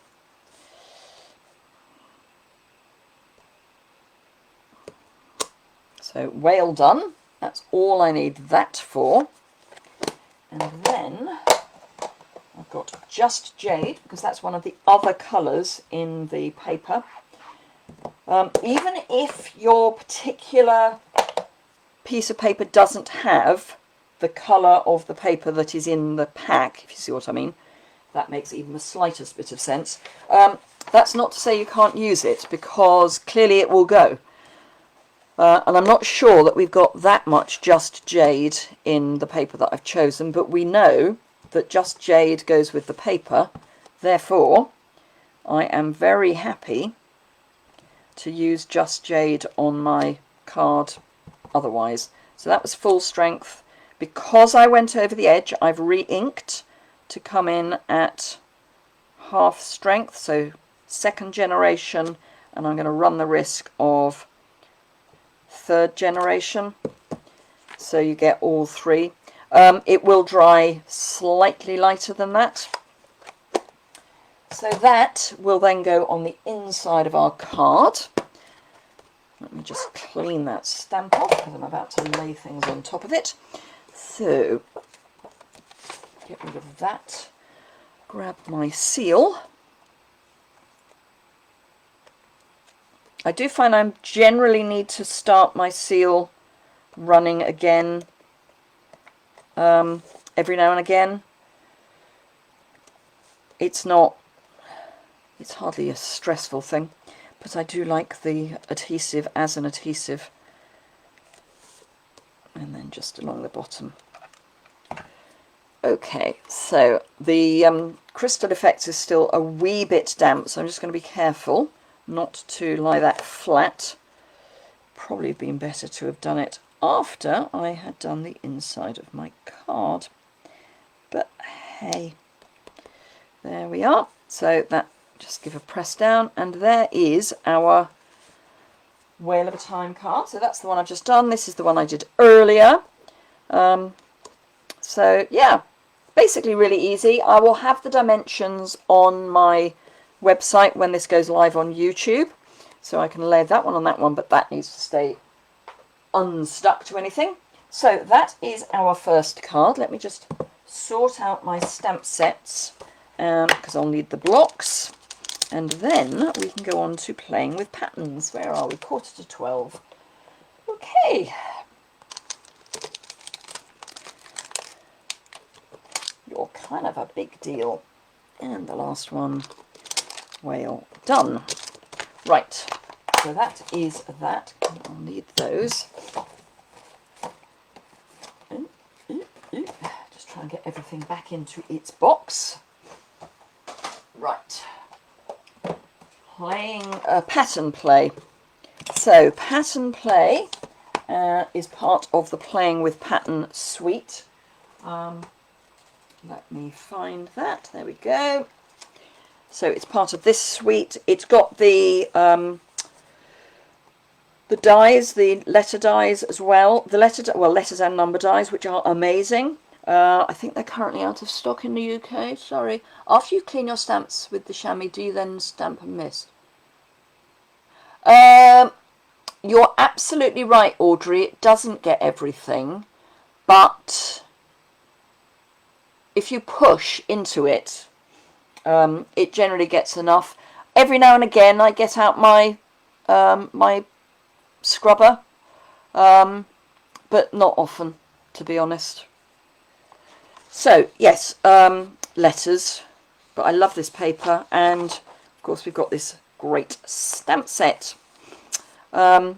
So well done, that's all I need that for. And then I've got Just Jade, because that's one of the other colours in the paper. Even if your particular piece of paper doesn't have the colour of the paper that is in the pack, if you see what I mean, that makes even the slightest bit of sense. That's not to say you can't use it, because clearly it will go. And I'm not sure that we've got that much Just Jade in the paper that I've chosen, but we know that Just Jade goes with the paper. Therefore, I am very happy to use Just Jade on my card otherwise. So that was full strength. Because I went over the edge, I've re-inked to come in at half strength, so second generation, and I'm going to run the risk of third generation, so you get all three. It will dry slightly lighter than that. So that will then go on the inside of our card. Let me just clean that stamp off, because I'm about to lay things on top of it. So, get rid of that. Grab my seal. I do find I generally need to start my seal running again every now and again. It's hardly a stressful thing, but I do like the adhesive as an adhesive. And then just along the bottom. Okay, so the Crystal Effects is still a wee bit damp, so I'm just going to be careful not to lie that flat. Probably been better to have done it after I had done the inside of my card. But hey, there we are. So that, just give a press down, and there is our Whale of a Time card. So that's the one I've just done. This is the one I did earlier. So yeah, basically really easy. I will have the dimensions on my website when this goes live on YouTube, so I can lay that one on that one, but that needs to stay unstuck to anything. So that is our first card. Let me just sort out my stamp sets, because I'll need the blocks, and then we can go on to playing with patterns. Where are we? 11:45. Okay. You're kind of a big deal. And the last one whale done. Right, so that is that. I'll need those. Just try and get everything back into its box. Right. Playing pattern play. So pattern play is part of the Playing with Pattern suite. Let me find that. There we go. So it's part of this suite. It's got the dies, the letter dies as well. The letters and number dies, which are amazing. I think they're currently out of stock in the UK. Sorry. After you clean your stamps with the chamois, do you then stamp and mist? You're absolutely right, Audrey. It doesn't get everything, but if you push into it, it generally gets enough. Every now and again, I get out my my scrubber, but not often, to be honest. So yes, letters, but I love this paper, and of course we've got this great stamp set that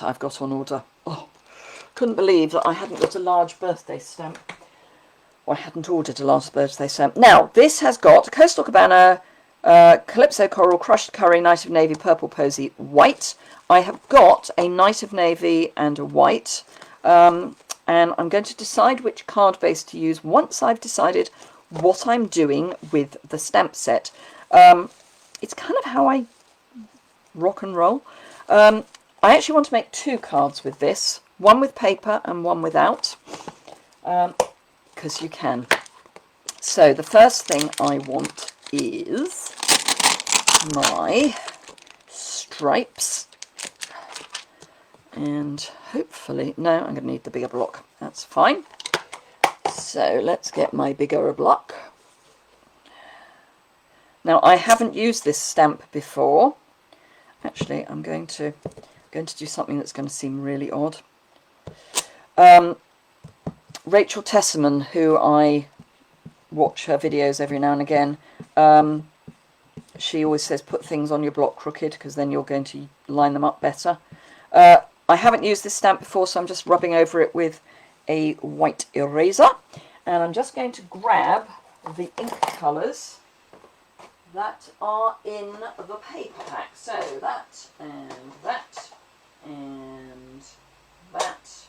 I've got on order. Oh, couldn't believe that I hadn't got a large birthday stamp. Or I hadn't ordered a large birthday stamp. Now, this has got Coastal Cabana, Calypso Coral, Crushed Curry, Night of Navy, Purple Posy, White. I have got a Night of Navy and a White. And I'm going to decide which card base to use once I've decided what I'm doing with the stamp set. It's kind of how I rock and roll. I actually want to make 2 cards with this, one with paper and one without, because you can. So the first thing I want is my stripes. And hopefully, no, I'm going to need the bigger block. That's fine. So let's get my bigger block. Now, I haven't used this stamp before. Actually, I'm going to do something that's going to seem really odd. Rachel Tesserman, who I watch her videos every now and again, she always says put things on your block crooked because then you're going to line them up better. I haven't used this stamp before, so I'm just rubbing over it with a white eraser. And I'm just going to grab the ink colours that are in the paper pack. So that, and that, and that.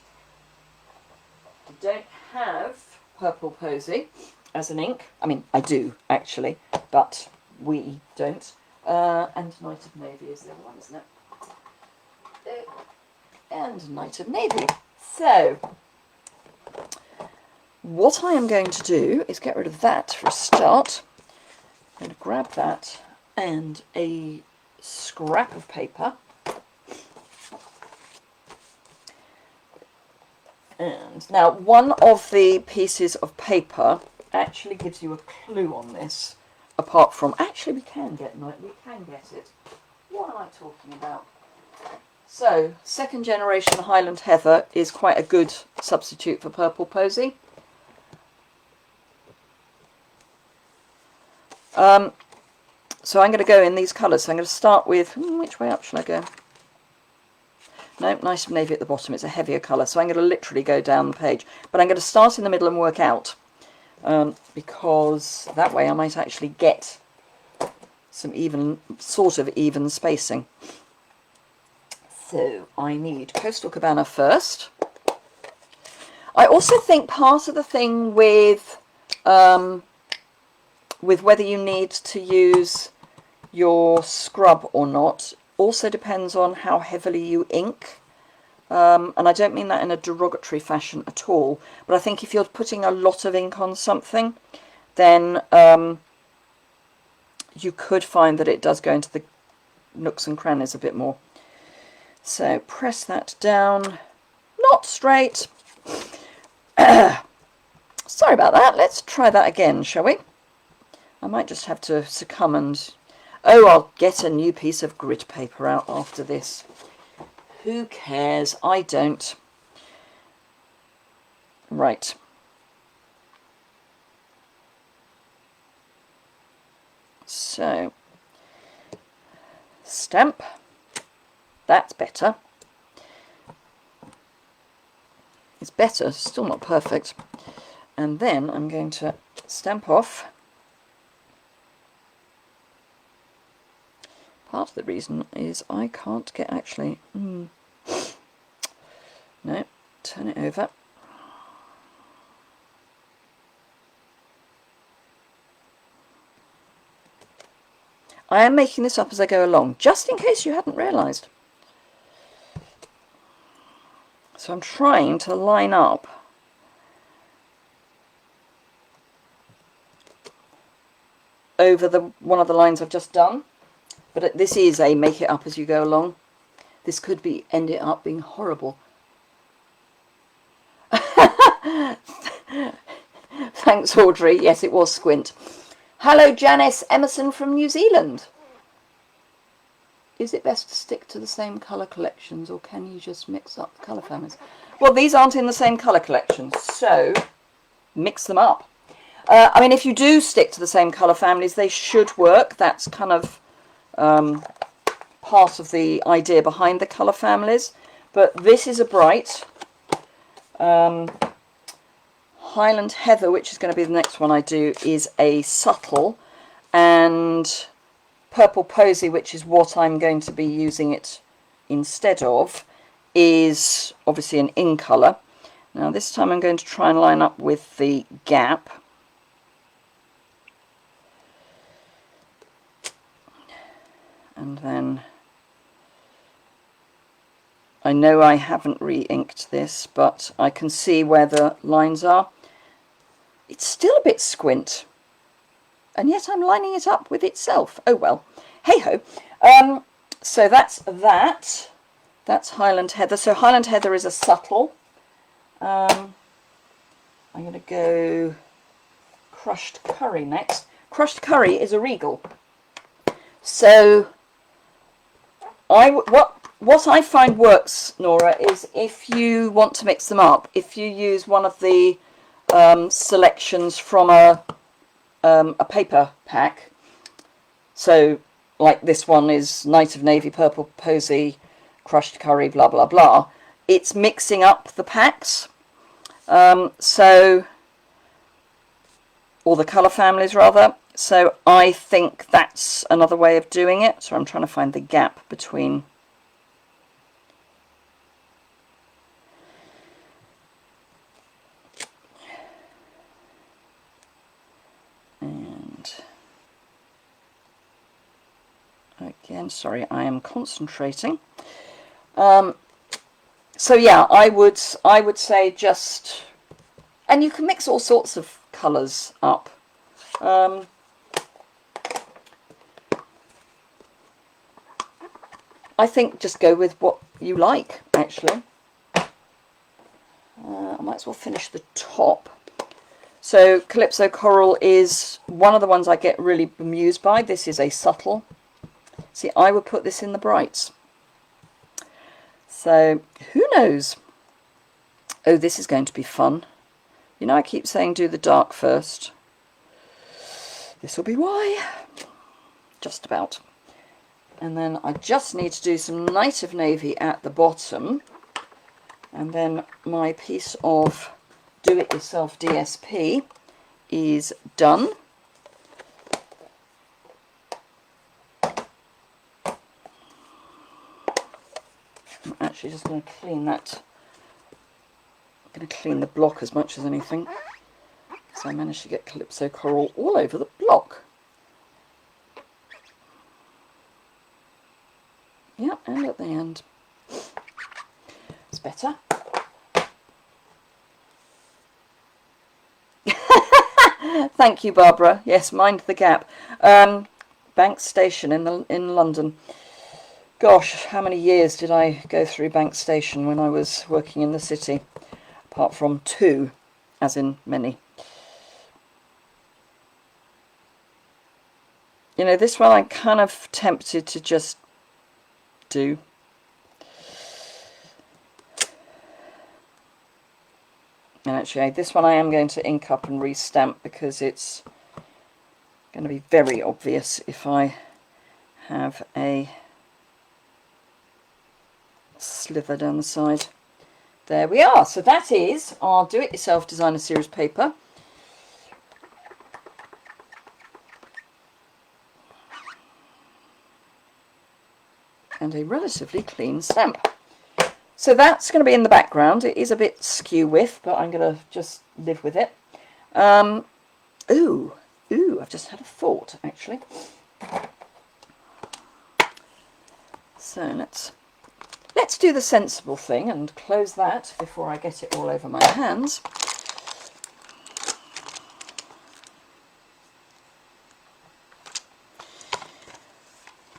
I don't have Purple Posy as an ink. I mean, I do, actually, but we don't. And Night of Navy is the other one, isn't it? And Night of Navy. So, what I am going to do is get rid of that for a start. I'm going to grab that and a scrap of paper. And now, one of the pieces of paper actually gives you a clue on this, apart from, actually we can get it. What am I talking about? So, 2nd generation Highland Heather is quite a good substitute for Purple Posy. So I'm going to go in these colours. So I'm going to start with, which way up shall I go? No, Nice of Navy at the bottom. It's a heavier colour, so I'm going to literally go down the page. But I'm going to start in the middle and work out, because that way I might actually get some sort of even spacing. So I need Coastal Cabana first. I also think part of the thing with whether you need to use your scrub or not also depends on how heavily you ink. And I don't mean that in a derogatory fashion at all, but I think if you're putting a lot of ink on something, then you could find that it does go into the nooks and crannies a bit more. So press that down, not straight. Sorry about that. Let's try that again, shall we? I might just have to succumb and... Oh, I'll get a new piece of grit paper out after this. Who cares? I don't. Right. So, stamp. That's better. It's better, still not perfect. And then I'm going to stamp off. Part of the reason is I can't get actually... No, turn it over. I am making this up as I go along, just in case you hadn't realised. So I'm trying to line up over one of the lines I've just done, but this is a make it up as you go along. This could end it up being horrible. Thanks, Audrey. Yes, it was squint. Hello, Janice Emerson from New Zealand. Is it best to stick to the same colour collections, or can you just mix up the colour families? Well, these aren't in the same colour collection, so mix them up. I mean, if you do stick to the same colour families, they should work. That's kind of part of the idea behind the colour families. But this is a bright. Highland Heather, which is going to be the next one I do, is a subtle, and Purple Posy, which is what I'm going to be using it instead of, is obviously an in colour. Now this time I'm going to try and line up with the gap. And then I know I haven't re-inked this, but I can see where the lines are. It's still a bit squint, and yet I'm lining it up with itself. Oh well, hey ho. So that's that. That's Highland Heather. So Highland Heather is a subtle. I'm going to go Crushed Curry next. Crushed Curry is a regal. So what I find works, Nora, is if you want to mix them up, if you use one of the selections from a paper pack. So like this one is Night of Navy, Purple Posy, Crushed Curry, blah blah blah. It's mixing up the packs, or the colour families rather. So I think that's another way of doing it. So I'm trying to find the gap between. And again, sorry, I am concentrating. So yeah, I would say just, and you can mix all sorts of colours up. I think just go with what you like, actually. I might as well finish the top. So Calypso Coral is one of the ones I get really bemused by. This is a subtle. See, I would put this in the brights. So who knows? Oh, this is going to be fun. You know, I keep saying do the dark first. This will be why. Just about. And then I just need to do some Night of Navy at the bottom. And then my piece of do-it-yourself DSP is done. I'm actually just going to clean that. I'm going to clean the block as much as anything. So I managed to get Calypso Coral all over the block. Yeah, and at the end. It's better. Thank you, Barbara. Yes, mind the gap. Bank Station in London. Gosh, how many years did I go through Bank Station when I was working in the city? Apart from 2, as in many. You know, this one I'm kind of tempted to just do. And actually, this one I am going to ink up and restamp because it's going to be very obvious if I have a slither down the side. There we are. So that is our do-it-yourself designer series paper. And a relatively clean stamp. So that's going to be in the background. It is a bit skew with, but I'm going to just live with it. Ooh, I've just had a thought, actually. So let's do the sensible thing and close that before I get it all over my hands.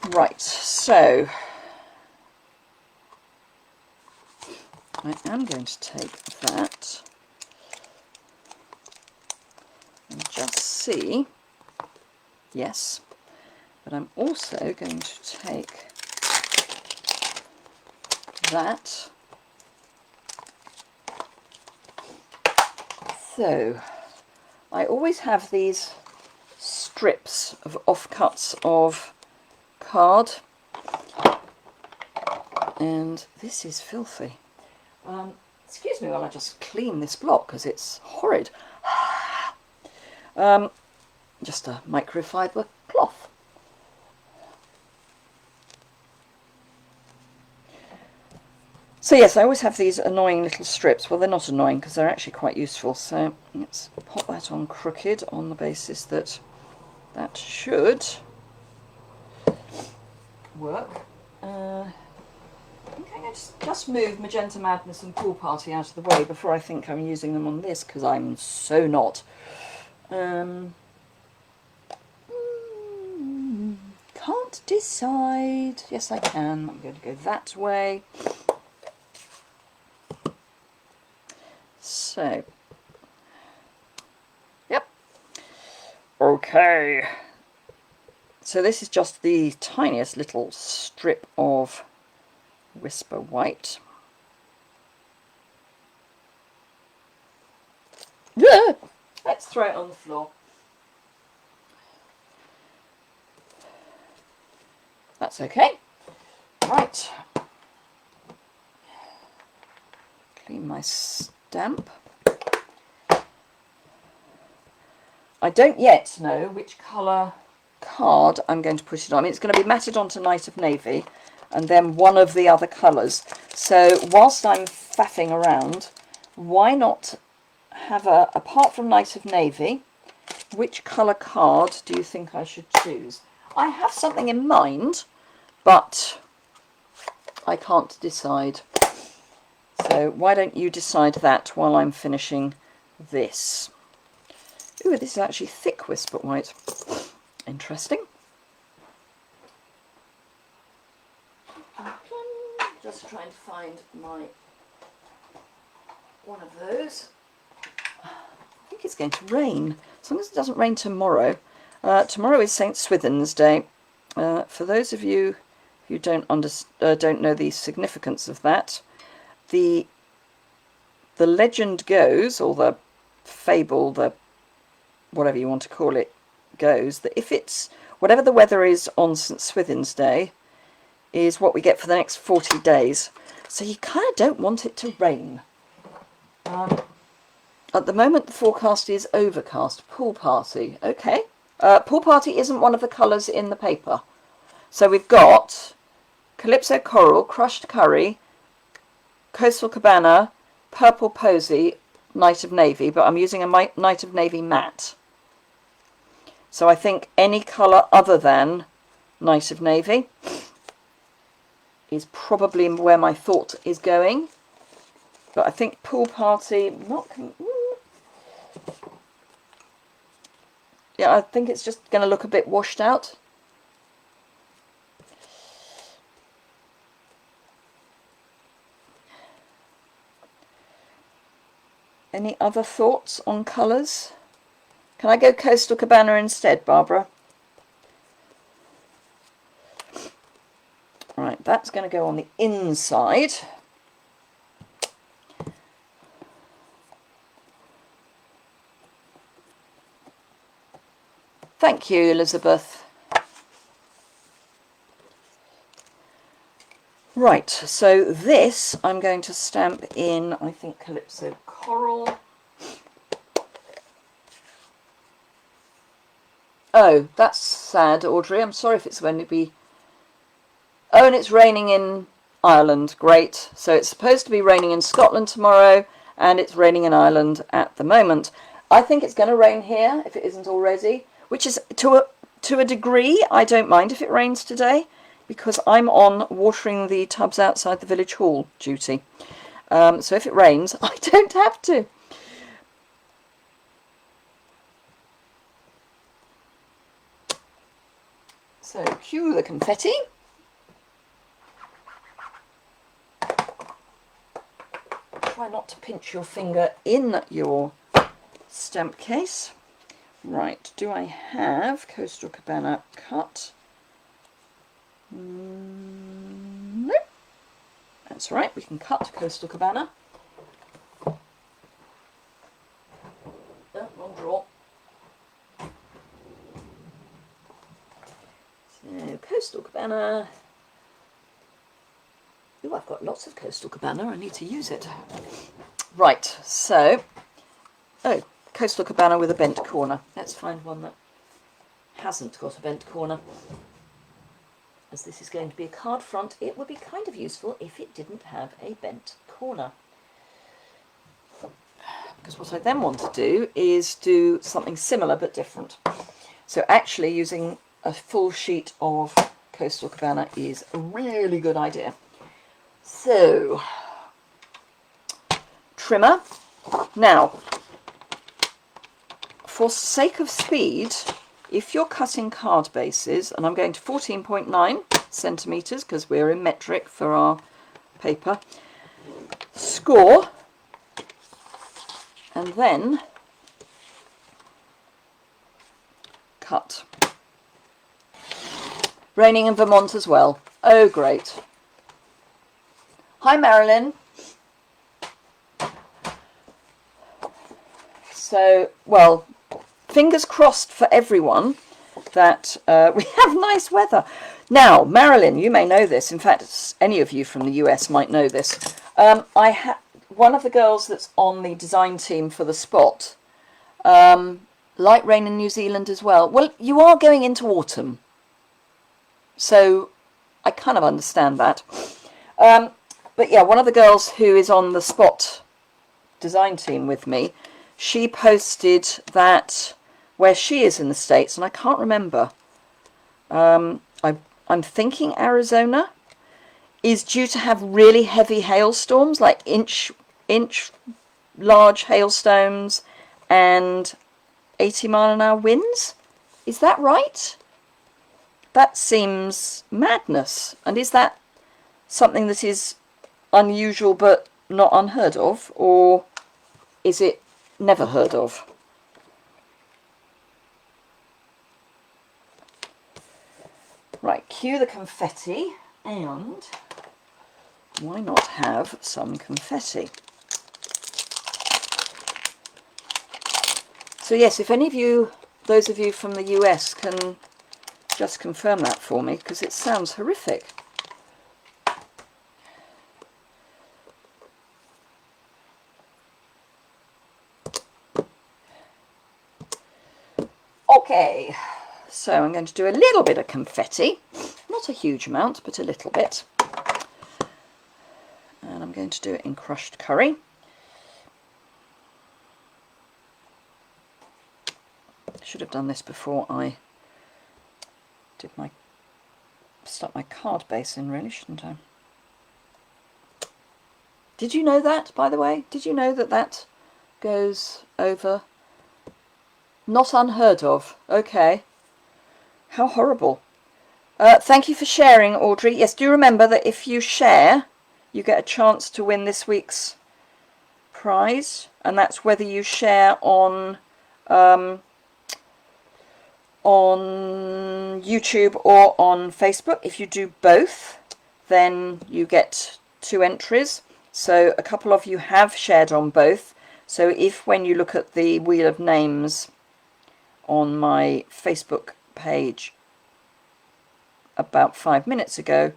Right, so I am going to take that and just see, yes, but I'm also going to take that. So I always have these strips of offcuts of card, and this is filthy. Excuse me while I just clean this block because it's horrid. Just a microfiber cloth. So yes, I always have these annoying little strips. Well, they're not annoying because they're actually quite useful. So let's pop that on crooked on the basis that that should work. I think I'm going to just move Magenta Madness and Pool Party out of the way before I think I'm using them on this, because I'm so not. Can't decide. Yes, I can. I'm going to go that way. So, yep. Okay. So this is just the tiniest little strip of Whisper White. Yeah. Let's throw it on the floor. That's okay. Right. Clean my stamp. I don't yet know which colour card I'm going to put it on. It's going to be matted onto Night of Navy and then one of the other colours. So whilst I'm faffing around, why not have apart from Night of Navy, which colour card do you think I should choose? I have something in mind, but I can't decide. So why don't you decide that while I'm finishing this? Ooh, this is actually thick Whisper White. Interesting. Just trying to find my one of those. I think it's going to rain, as long as it doesn't rain tomorrow. Tomorrow is St. Swithin's Day. For those of you who don't know the significance of that, the legend goes, or the fable, the whatever you want to call it, goes that if it's whatever the weather is on St. Swithin's Day is what we get for the next 40 days. So you kind of don't want it to rain. At the moment the forecast is overcast. Pool Party, okay. Pool Party isn't one of the colours in the paper. So we've got Calypso Coral, Crushed Curry, Coastal Cabana, Purple Posy, Night of Navy, but I'm using a Night of Navy matte. So I think any colour other than Night of Navy is probably where my thought is going. But I think Pool Party, yeah, I think it's just going to look a bit washed out. Any other thoughts on colours? Can I go Coastal Cabana instead, Barbara? Right, that's going to go on the inside. Thank you, Elizabeth. Right, so this I'm going to stamp in, I think, Calypso Coral. Oh, that's sad, Audrey. I'm sorry if it's going to be... Oh, and it's raining in Ireland. Great. So it's supposed to be raining in Scotland tomorrow, and it's raining in Ireland at the moment. I think it's going to rain here, if it isn't already, which is, to a degree, I don't mind if it rains today, because I'm on watering the tubs outside the village hall duty. So if it rains, I don't have to. So cue the confetti. Try not to pinch your finger in your stamp case. Right, do I have Coastal Cabana cut? No. That's right, we can cut Coastal Cabana. Oh, wrong drawer. So, Coastal Cabana. Oh, I've got lots of Coastal Cabana, I need to use it. Right, so, oh, Coastal Cabana with a bent corner. Let's find one that hasn't got a bent corner. As this is going to be a card front, it would be kind of useful if it didn't have a bent corner. Because what I then want to do is do something similar but different. So actually using a full sheet of Coastal Cabana is a really good idea. So, trimmer. Now, for sake of speed, if you're cutting card bases, and I'm going to 14.9 centimetres because we're in metric for our paper, score, and then cut. Raining in Vermont as well. Oh, great. Hi, Marilyn. So, well, fingers crossed for everyone that we have nice weather. Now, Marilyn, you may know this. In fact, any of you from the US might know this. One of the girls that's on the design team for the spot, light rain in New Zealand as well. Well, you are going into autumn, so I kind of understand that. But yeah, one of the girls who is on the spot design team with me, she posted that where she is in the States, and I can't remember, I'm thinking Arizona, is due to have really heavy hailstorms, like inch large hailstones and 80-mile-an-hour winds. Is that right? That seems madness. And is that something that is unusual but not unheard of, or is it never heard of? Right, cue the confetti, and why not have some confetti? So yes, if any of you, those of you from the US, can just confirm that for me, because it sounds horrific. Okay, so I'm going to do a little bit of confetti, not a huge amount, but a little bit. And I'm going to do it in crushed curry. I should have done this before I did stuck my card base in, really, shouldn't I? Did you know that, by the way? Did you know that that goes over? Not unheard of. Okay. How horrible. Thank you for sharing, Audrey. Yes, do remember that if you share, you get a chance to win this week's prize, and that's whether you share on YouTube or on Facebook. If you do both, then you get 2 entries. So a couple of you have shared on both. So if when you look at the Wheel of Names on my Facebook page about 5 minutes ago,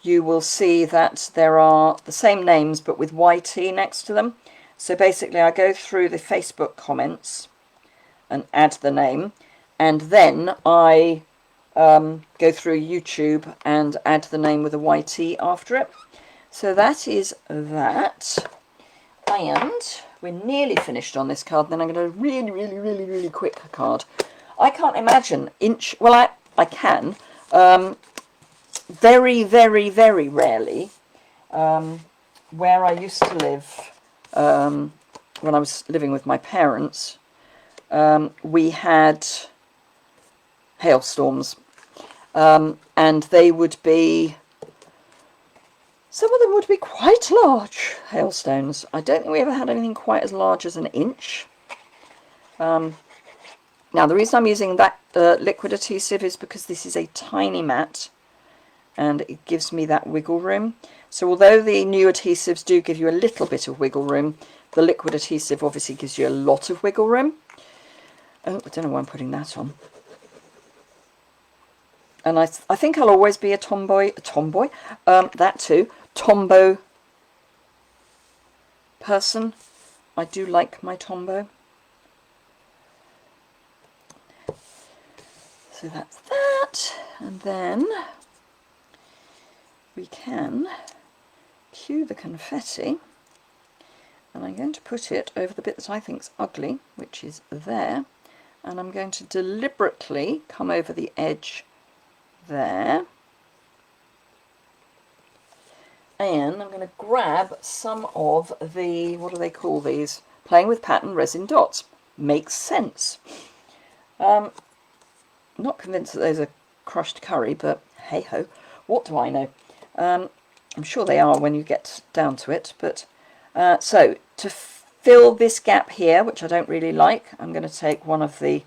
you will see that there are the same names but with YT next to them. So basically I go through the Facebook comments and add the name, and then I go through YouTube and add the name with a YT after it. So that is that. And we're nearly finished on this card. Then I'm going to really quick card. I can't imagine well, I can. Very rarely, where I used to live, when I was living with my parents, we had hailstorms, and they would be, some of them would be quite large hailstones. I don't think we ever had anything quite as large as an inch. Now the reason I'm using that liquid adhesive is because this is a tiny mat, and it gives me that wiggle room. So although the new adhesives do give you a little bit of wiggle room, the liquid adhesive obviously gives you a lot of wiggle room. Oh, I don't know why I'm putting that on. And I think I'll always be a tomboy, that too, Tombow person. I do like my Tombow. So that's that, and then we can cue the confetti, and I'm going to put it over the bit that I think's ugly, which is there, and I'm going to deliberately come over the edge there, and I'm going to grab some of the, what do they call these? Playing with pattern resin dots. Makes sense. Not convinced that those are crushed curry, but hey ho, what do I know? I'm sure they are when you get down to it. But so to fill this gap here, which I don't really like, I'm going to take one of the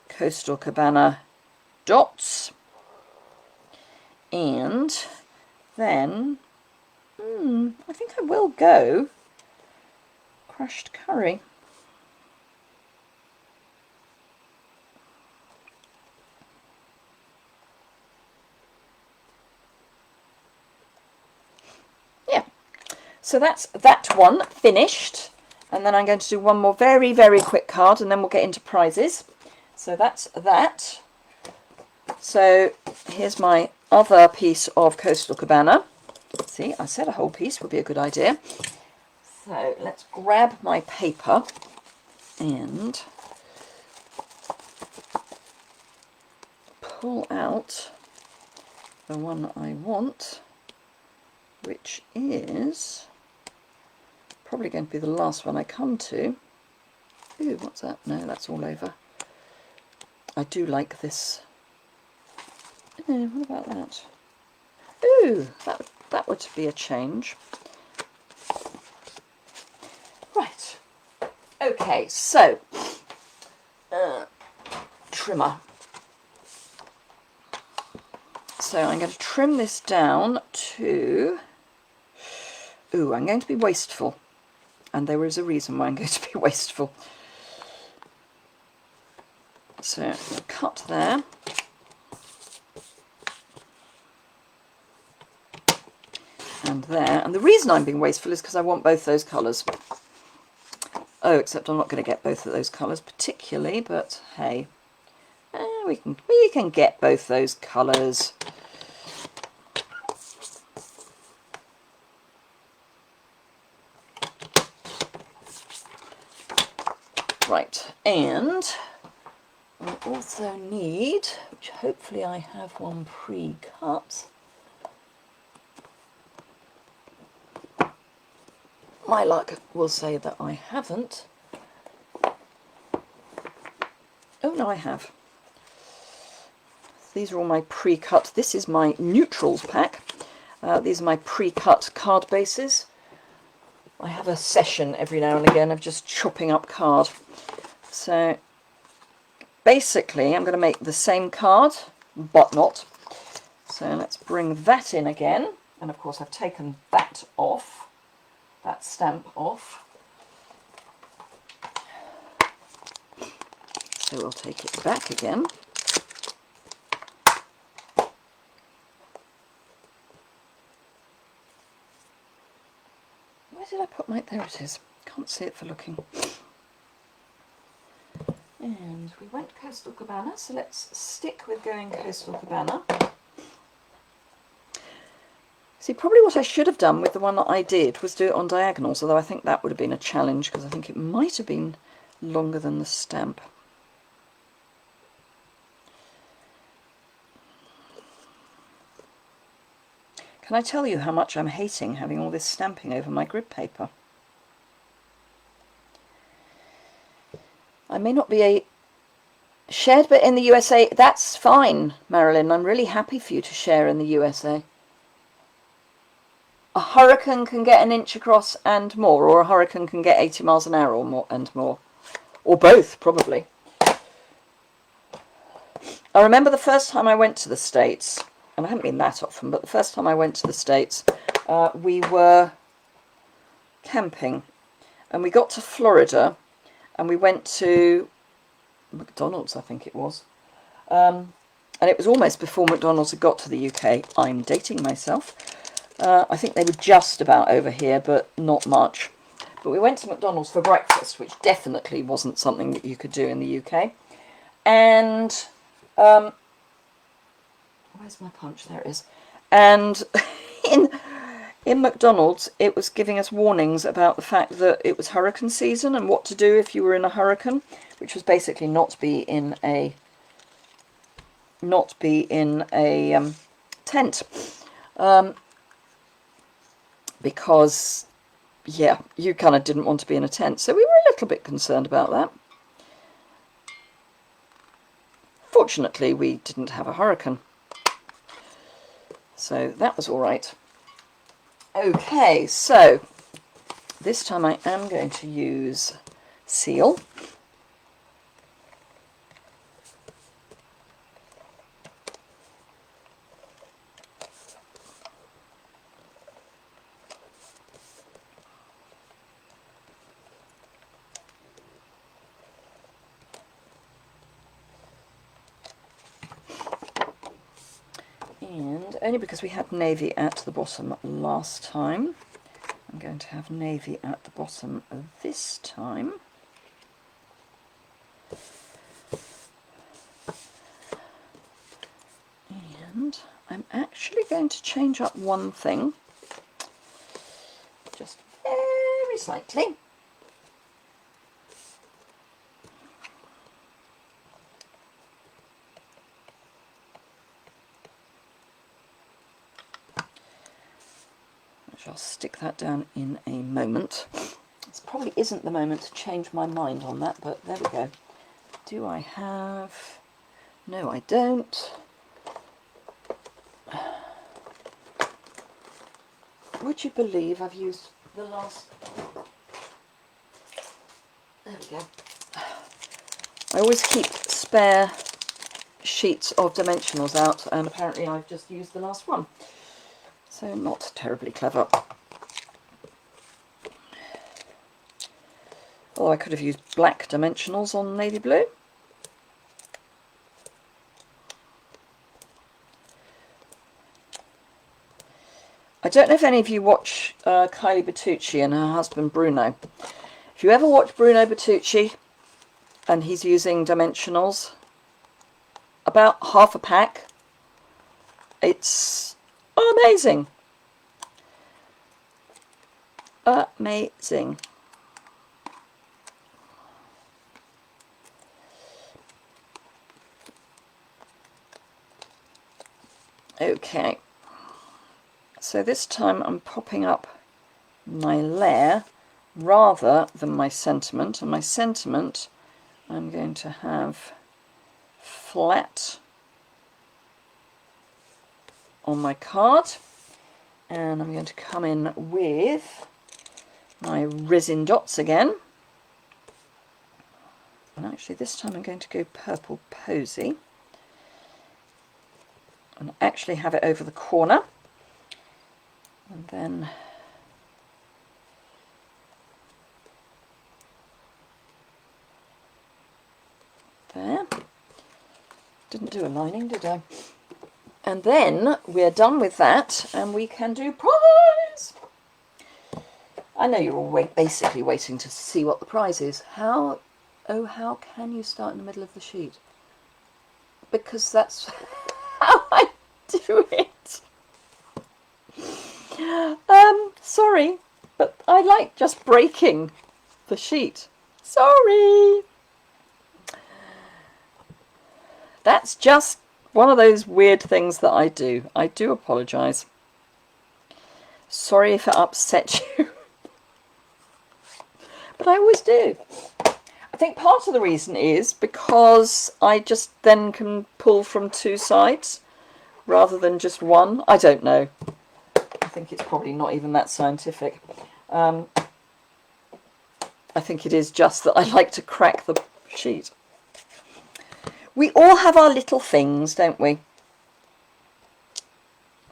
Coastal Cabana dots, and then I think I will go crushed curry. So that's that one finished, and then I'm going to do one more very quick card, and then we'll get into prizes. So that's that. So here's my other piece of Coastal Cabana. See, I said a whole piece would be a good idea. So let's grab my paper and pull out the one I want, which is probably going to be the last one I come to. Ooh, what's that? No, that's all over. I do like this. Oh, what about that? Ooh, that would be a change. Right. Okay, so trimmer. So I'm going to trim this down to, ooh, I'm going to be wasteful. And there is a reason why I'm going to be wasteful. So cut there. And there. And the reason I'm being wasteful is because I want both those colours. Oh, except I'm not going to get both of those colours particularly, but hey, we can get both those colours. Right, and I also need, which hopefully I have one pre-cut. My luck will say that I haven't. Oh no, I have. These are all my pre-cut. This is my neutrals pack. These are my pre-cut card bases. I have a session every now and again of just chopping up card. So basically I'm going to make the same card, but not. So let's bring that in again. And of course I've taken that off, that stamp off. So we'll take it back again. Where did I put my... There it is. Can't see it for looking. And we went Coastal Cabana, so let's stick with going Coastal Cabana. See, probably what I should have done with the one that I did was do it on diagonals, although I think that would have been a challenge because I think it might have been longer than the stamp. Can I tell you how much I'm hating having all this stamping over my grid paper? I may not be a shared, but in the USA, that's fine, Marilyn. I'm really happy for you to share in the USA. A hurricane can get an inch across and more, or a hurricane can get 80 miles an hour or more and more. Or both, probably. I remember the first time I went to the States, and I haven't been that often, but the first time I went to the States, we were camping, and we got to Florida, and we went to McDonald's, I think it was. And it was almost before McDonald's had got to the UK. I'm dating myself. I think they were just about over here, but not much. But we went to McDonald's for breakfast, which definitely wasn't something that you could do in the UK. And where's my punch? There it is. And in McDonald's, it was giving us warnings about the fact that it was hurricane season and what to do if you were in a hurricane, which was basically not be in a tent. Because, yeah, you kind of didn't want to be in a tent. So we were a little bit concerned about that. Fortunately, we didn't have a hurricane. So that was all right. Okay, so this time I am going to use seal. And only because we had navy at the bottom last time, I'm going to have navy at the bottom this time. And I'm actually going to change up one thing, just very slightly. I'll stick that down in a moment. This probably isn't the moment to change my mind on that, but there we go. Do I have... No, I don't. Would you believe I've used the last... There we go. I always keep spare sheets of dimensionals out, and apparently I've just used the last one. So not terribly clever. Oh, I could have used black dimensionals on navy blue. I don't know if any of you watch Kylie Bertucci and her husband Bruno. If you ever watch Bruno Bertucci and he's using dimensionals, about half a pack, it's amazing. Amazing. Okay, so this time I'm popping up my layer rather than my sentiment, and my sentiment I'm going to have flat on my card, and I'm going to come in with my resin dots again, and actually this time I'm going to go purple posy and actually have it over the corner, and then There. Didn't do a lining, did I? And then we're done with that, and we can do prize. I know you're all basically waiting to see what the prize is. How can you start in the middle of the sheet? Because that's how I do it. Sorry, but I like just breaking the sheet. Sorry. That's just one of those weird things that I do. I do apologise. Sorry if it upset you. But I always do. I think part of the reason is because I just then can pull from two sides rather than just one. I don't know. I think it's probably not even that scientific. I think it is just that I like to crack the sheet. We all have our little things, don't we?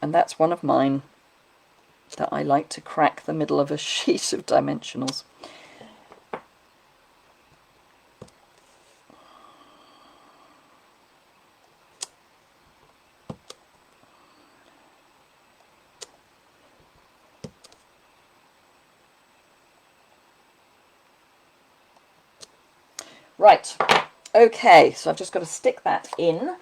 And that's one of mine, that I like to crack the middle of a sheet of dimensionals. Right, okay, so I've just got to stick that in,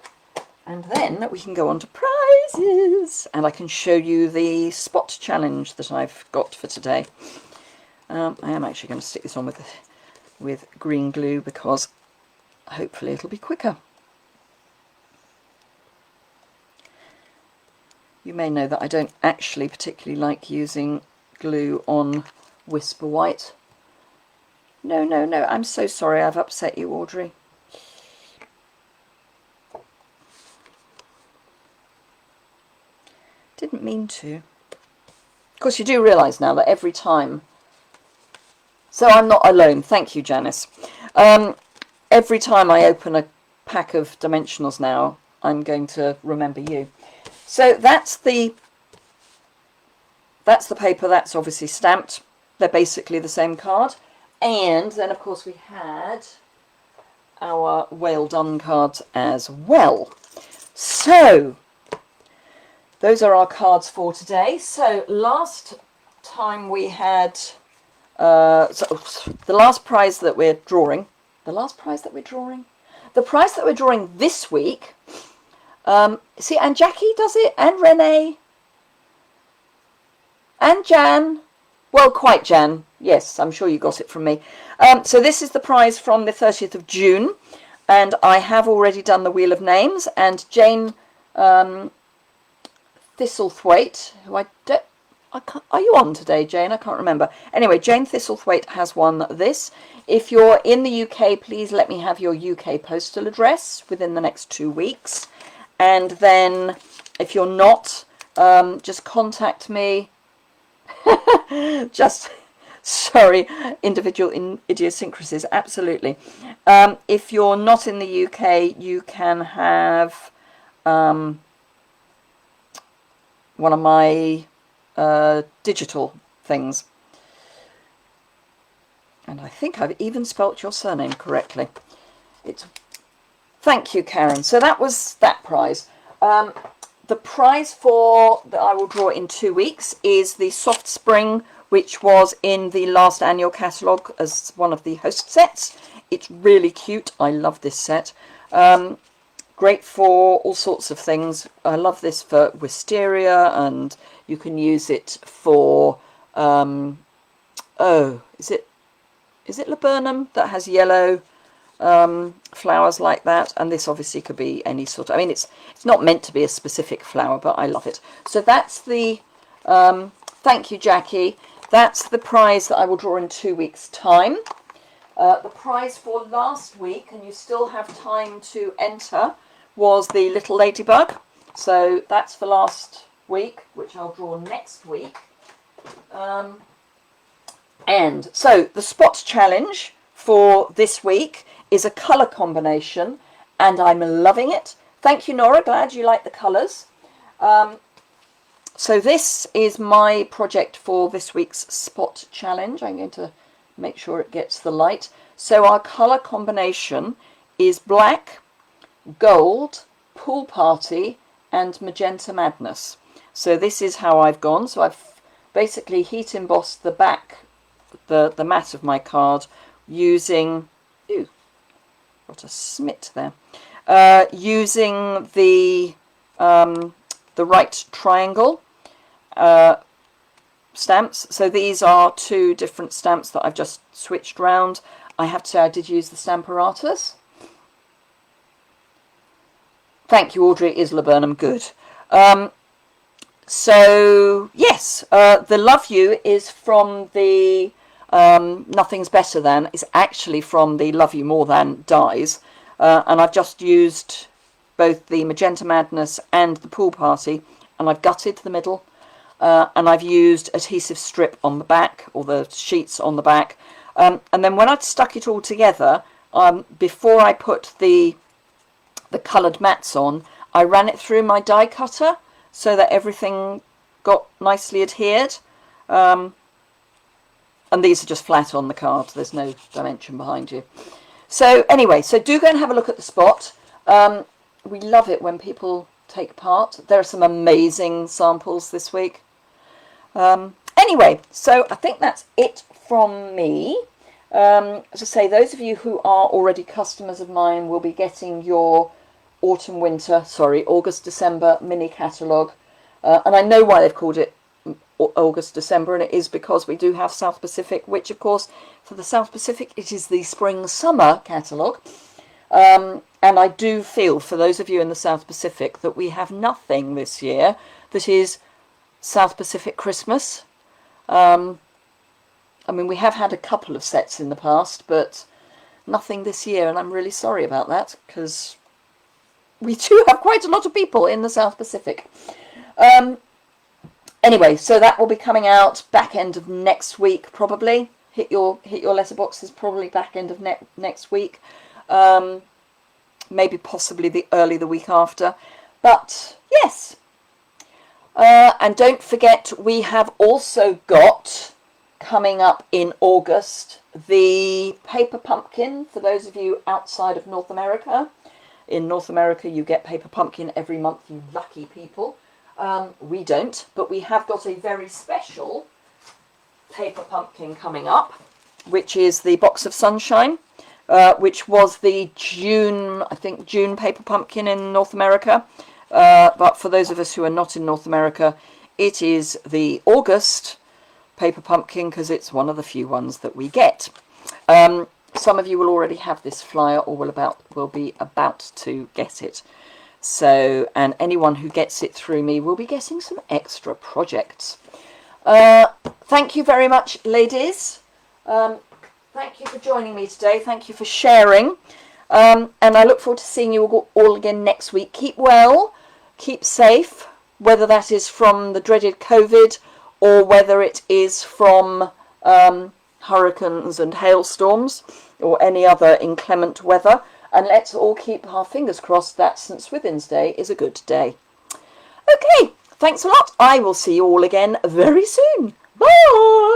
and then we can go on to prizes, and I can show you the spot challenge that I've got for today. I am actually going to stick this on with green glue because hopefully it'll be quicker. You may know that I don't actually particularly like using glue on Whisper White. No, I'm so sorry I've upset you, Audrey. Didn't mean to. Of course, you do realise now that every time... So I'm not alone. Thank you, Janice. Every time I open a pack of dimensionals now, I'm going to remember you. So that's the paper. That's obviously stamped. They're basically the same card. And then, of course, we had our Well Done cards as well. So, those are our cards for today. So, last time we had... the last prize that we're drawing... The prize that we're drawing this week... see, and Jackie does it, and Renee, and Jan... Well, quite Jan. Yes, I'm sure you got it from me. So this is the prize from the 30th of June. And I have already done the Wheel of Names. And Jane Thistlethwaite, who I can't, are you on today, Jane? I can't remember. Anyway, Jane Thistlethwaite has won this. If you're in the UK, please let me have your UK postal address within the next 2 weeks. And then if you're not, just contact me. Just, sorry, individual idiosyncrasies, absolutely. If you're not in the UK, you can have one of my digital things. And I think I've even spelt your surname correctly. Thank you, Karen. So that was that prize. The prize that I will draw in 2 weeks is the Soft Spring, which was in the last annual catalogue as one of the host sets. It's really cute. I love this set. Great for all sorts of things. I love this for wisteria, and you can use it for, is it laburnum that has yellow flowers like that? And this obviously could be any sort of, I mean, it's not meant to be a specific flower, but I love it. So that's the, thank you, Jackie. That's the prize that I will draw in 2 weeks' time. The prize for last week, and you still have time to enter, was the little ladybug. So that's for last week, which I'll draw next week. And so the spot challenge for this week is a colour combination, and I'm loving it. Thank you, Nora. Glad you like the colours. So this is my project for this week's spot challenge. I'm going to make sure it gets the light. So our colour combination is black, gold, pool party, and magenta madness. So this is how I've gone. So I've basically heat embossed the back, the mat of my card using, ooh, got a smit there, using the right triangle stamps. So these are 2 different stamps that I've just switched round. I have to say I did use the Stamparatus. Thank you, Audrey. Isla Burnham. Good. So yes, the Love You is from the Nothing's Better Than. It's actually from the Love You More Than dies, and I've just used both the Magenta Madness and the Pool Party, and I've gutted the middle, and I've used adhesive strip on the back, or the sheets on the back, and then when I'd stuck it all together, before I put the coloured mats on, I ran it through my die cutter so that everything got nicely adhered. And these are just flat on the card. There's no dimension behind you. So anyway, so do go and have a look at the spot. We love it when people take part. There are some amazing samples this week. Anyway, so I think that's it from me. As I say, those of you who are already customers of mine will be getting your August, December mini catalogue. And I know why they've called it August, December, and it is because we do have South Pacific, which of course for the South Pacific it is the spring summer catalogue. And I do feel for those of you in the South Pacific that we have nothing this year that is South Pacific Christmas. I mean, we have had a couple of sets in the past, but nothing this year, and I'm really sorry about that, because we do have quite a lot of people in the South Pacific. Anyway, so that will be coming out back end of next week, probably. Hit your letterboxes probably back end of next week. Maybe possibly the week after. But yes. And don't forget, we have also got coming up in August the Paper Pumpkin for those of you outside of North America. In North America, you get Paper Pumpkin every month, you lucky people. We don't, but we have got a very special Paper Pumpkin coming up, which is the Box of Sunshine, which was the June Paper Pumpkin in North America. But for those of us who are not in North America, it is the August Paper Pumpkin, because it's one of the few ones that we get. Some of you will already have this flyer, or will be about to get it. So, and anyone who gets it through me will be getting some extra projects. Thank you very much, ladies. Thank you for joining me today. Thank you for sharing. And I look forward to seeing you all again next week. Keep well, keep safe, whether that is from the dreaded COVID or whether it is from hurricanes and hailstorms or any other inclement weather. And let's all keep our fingers crossed that St. Swithin's Day is a good day. Okay, thanks a lot. I will see you all again very soon. Bye!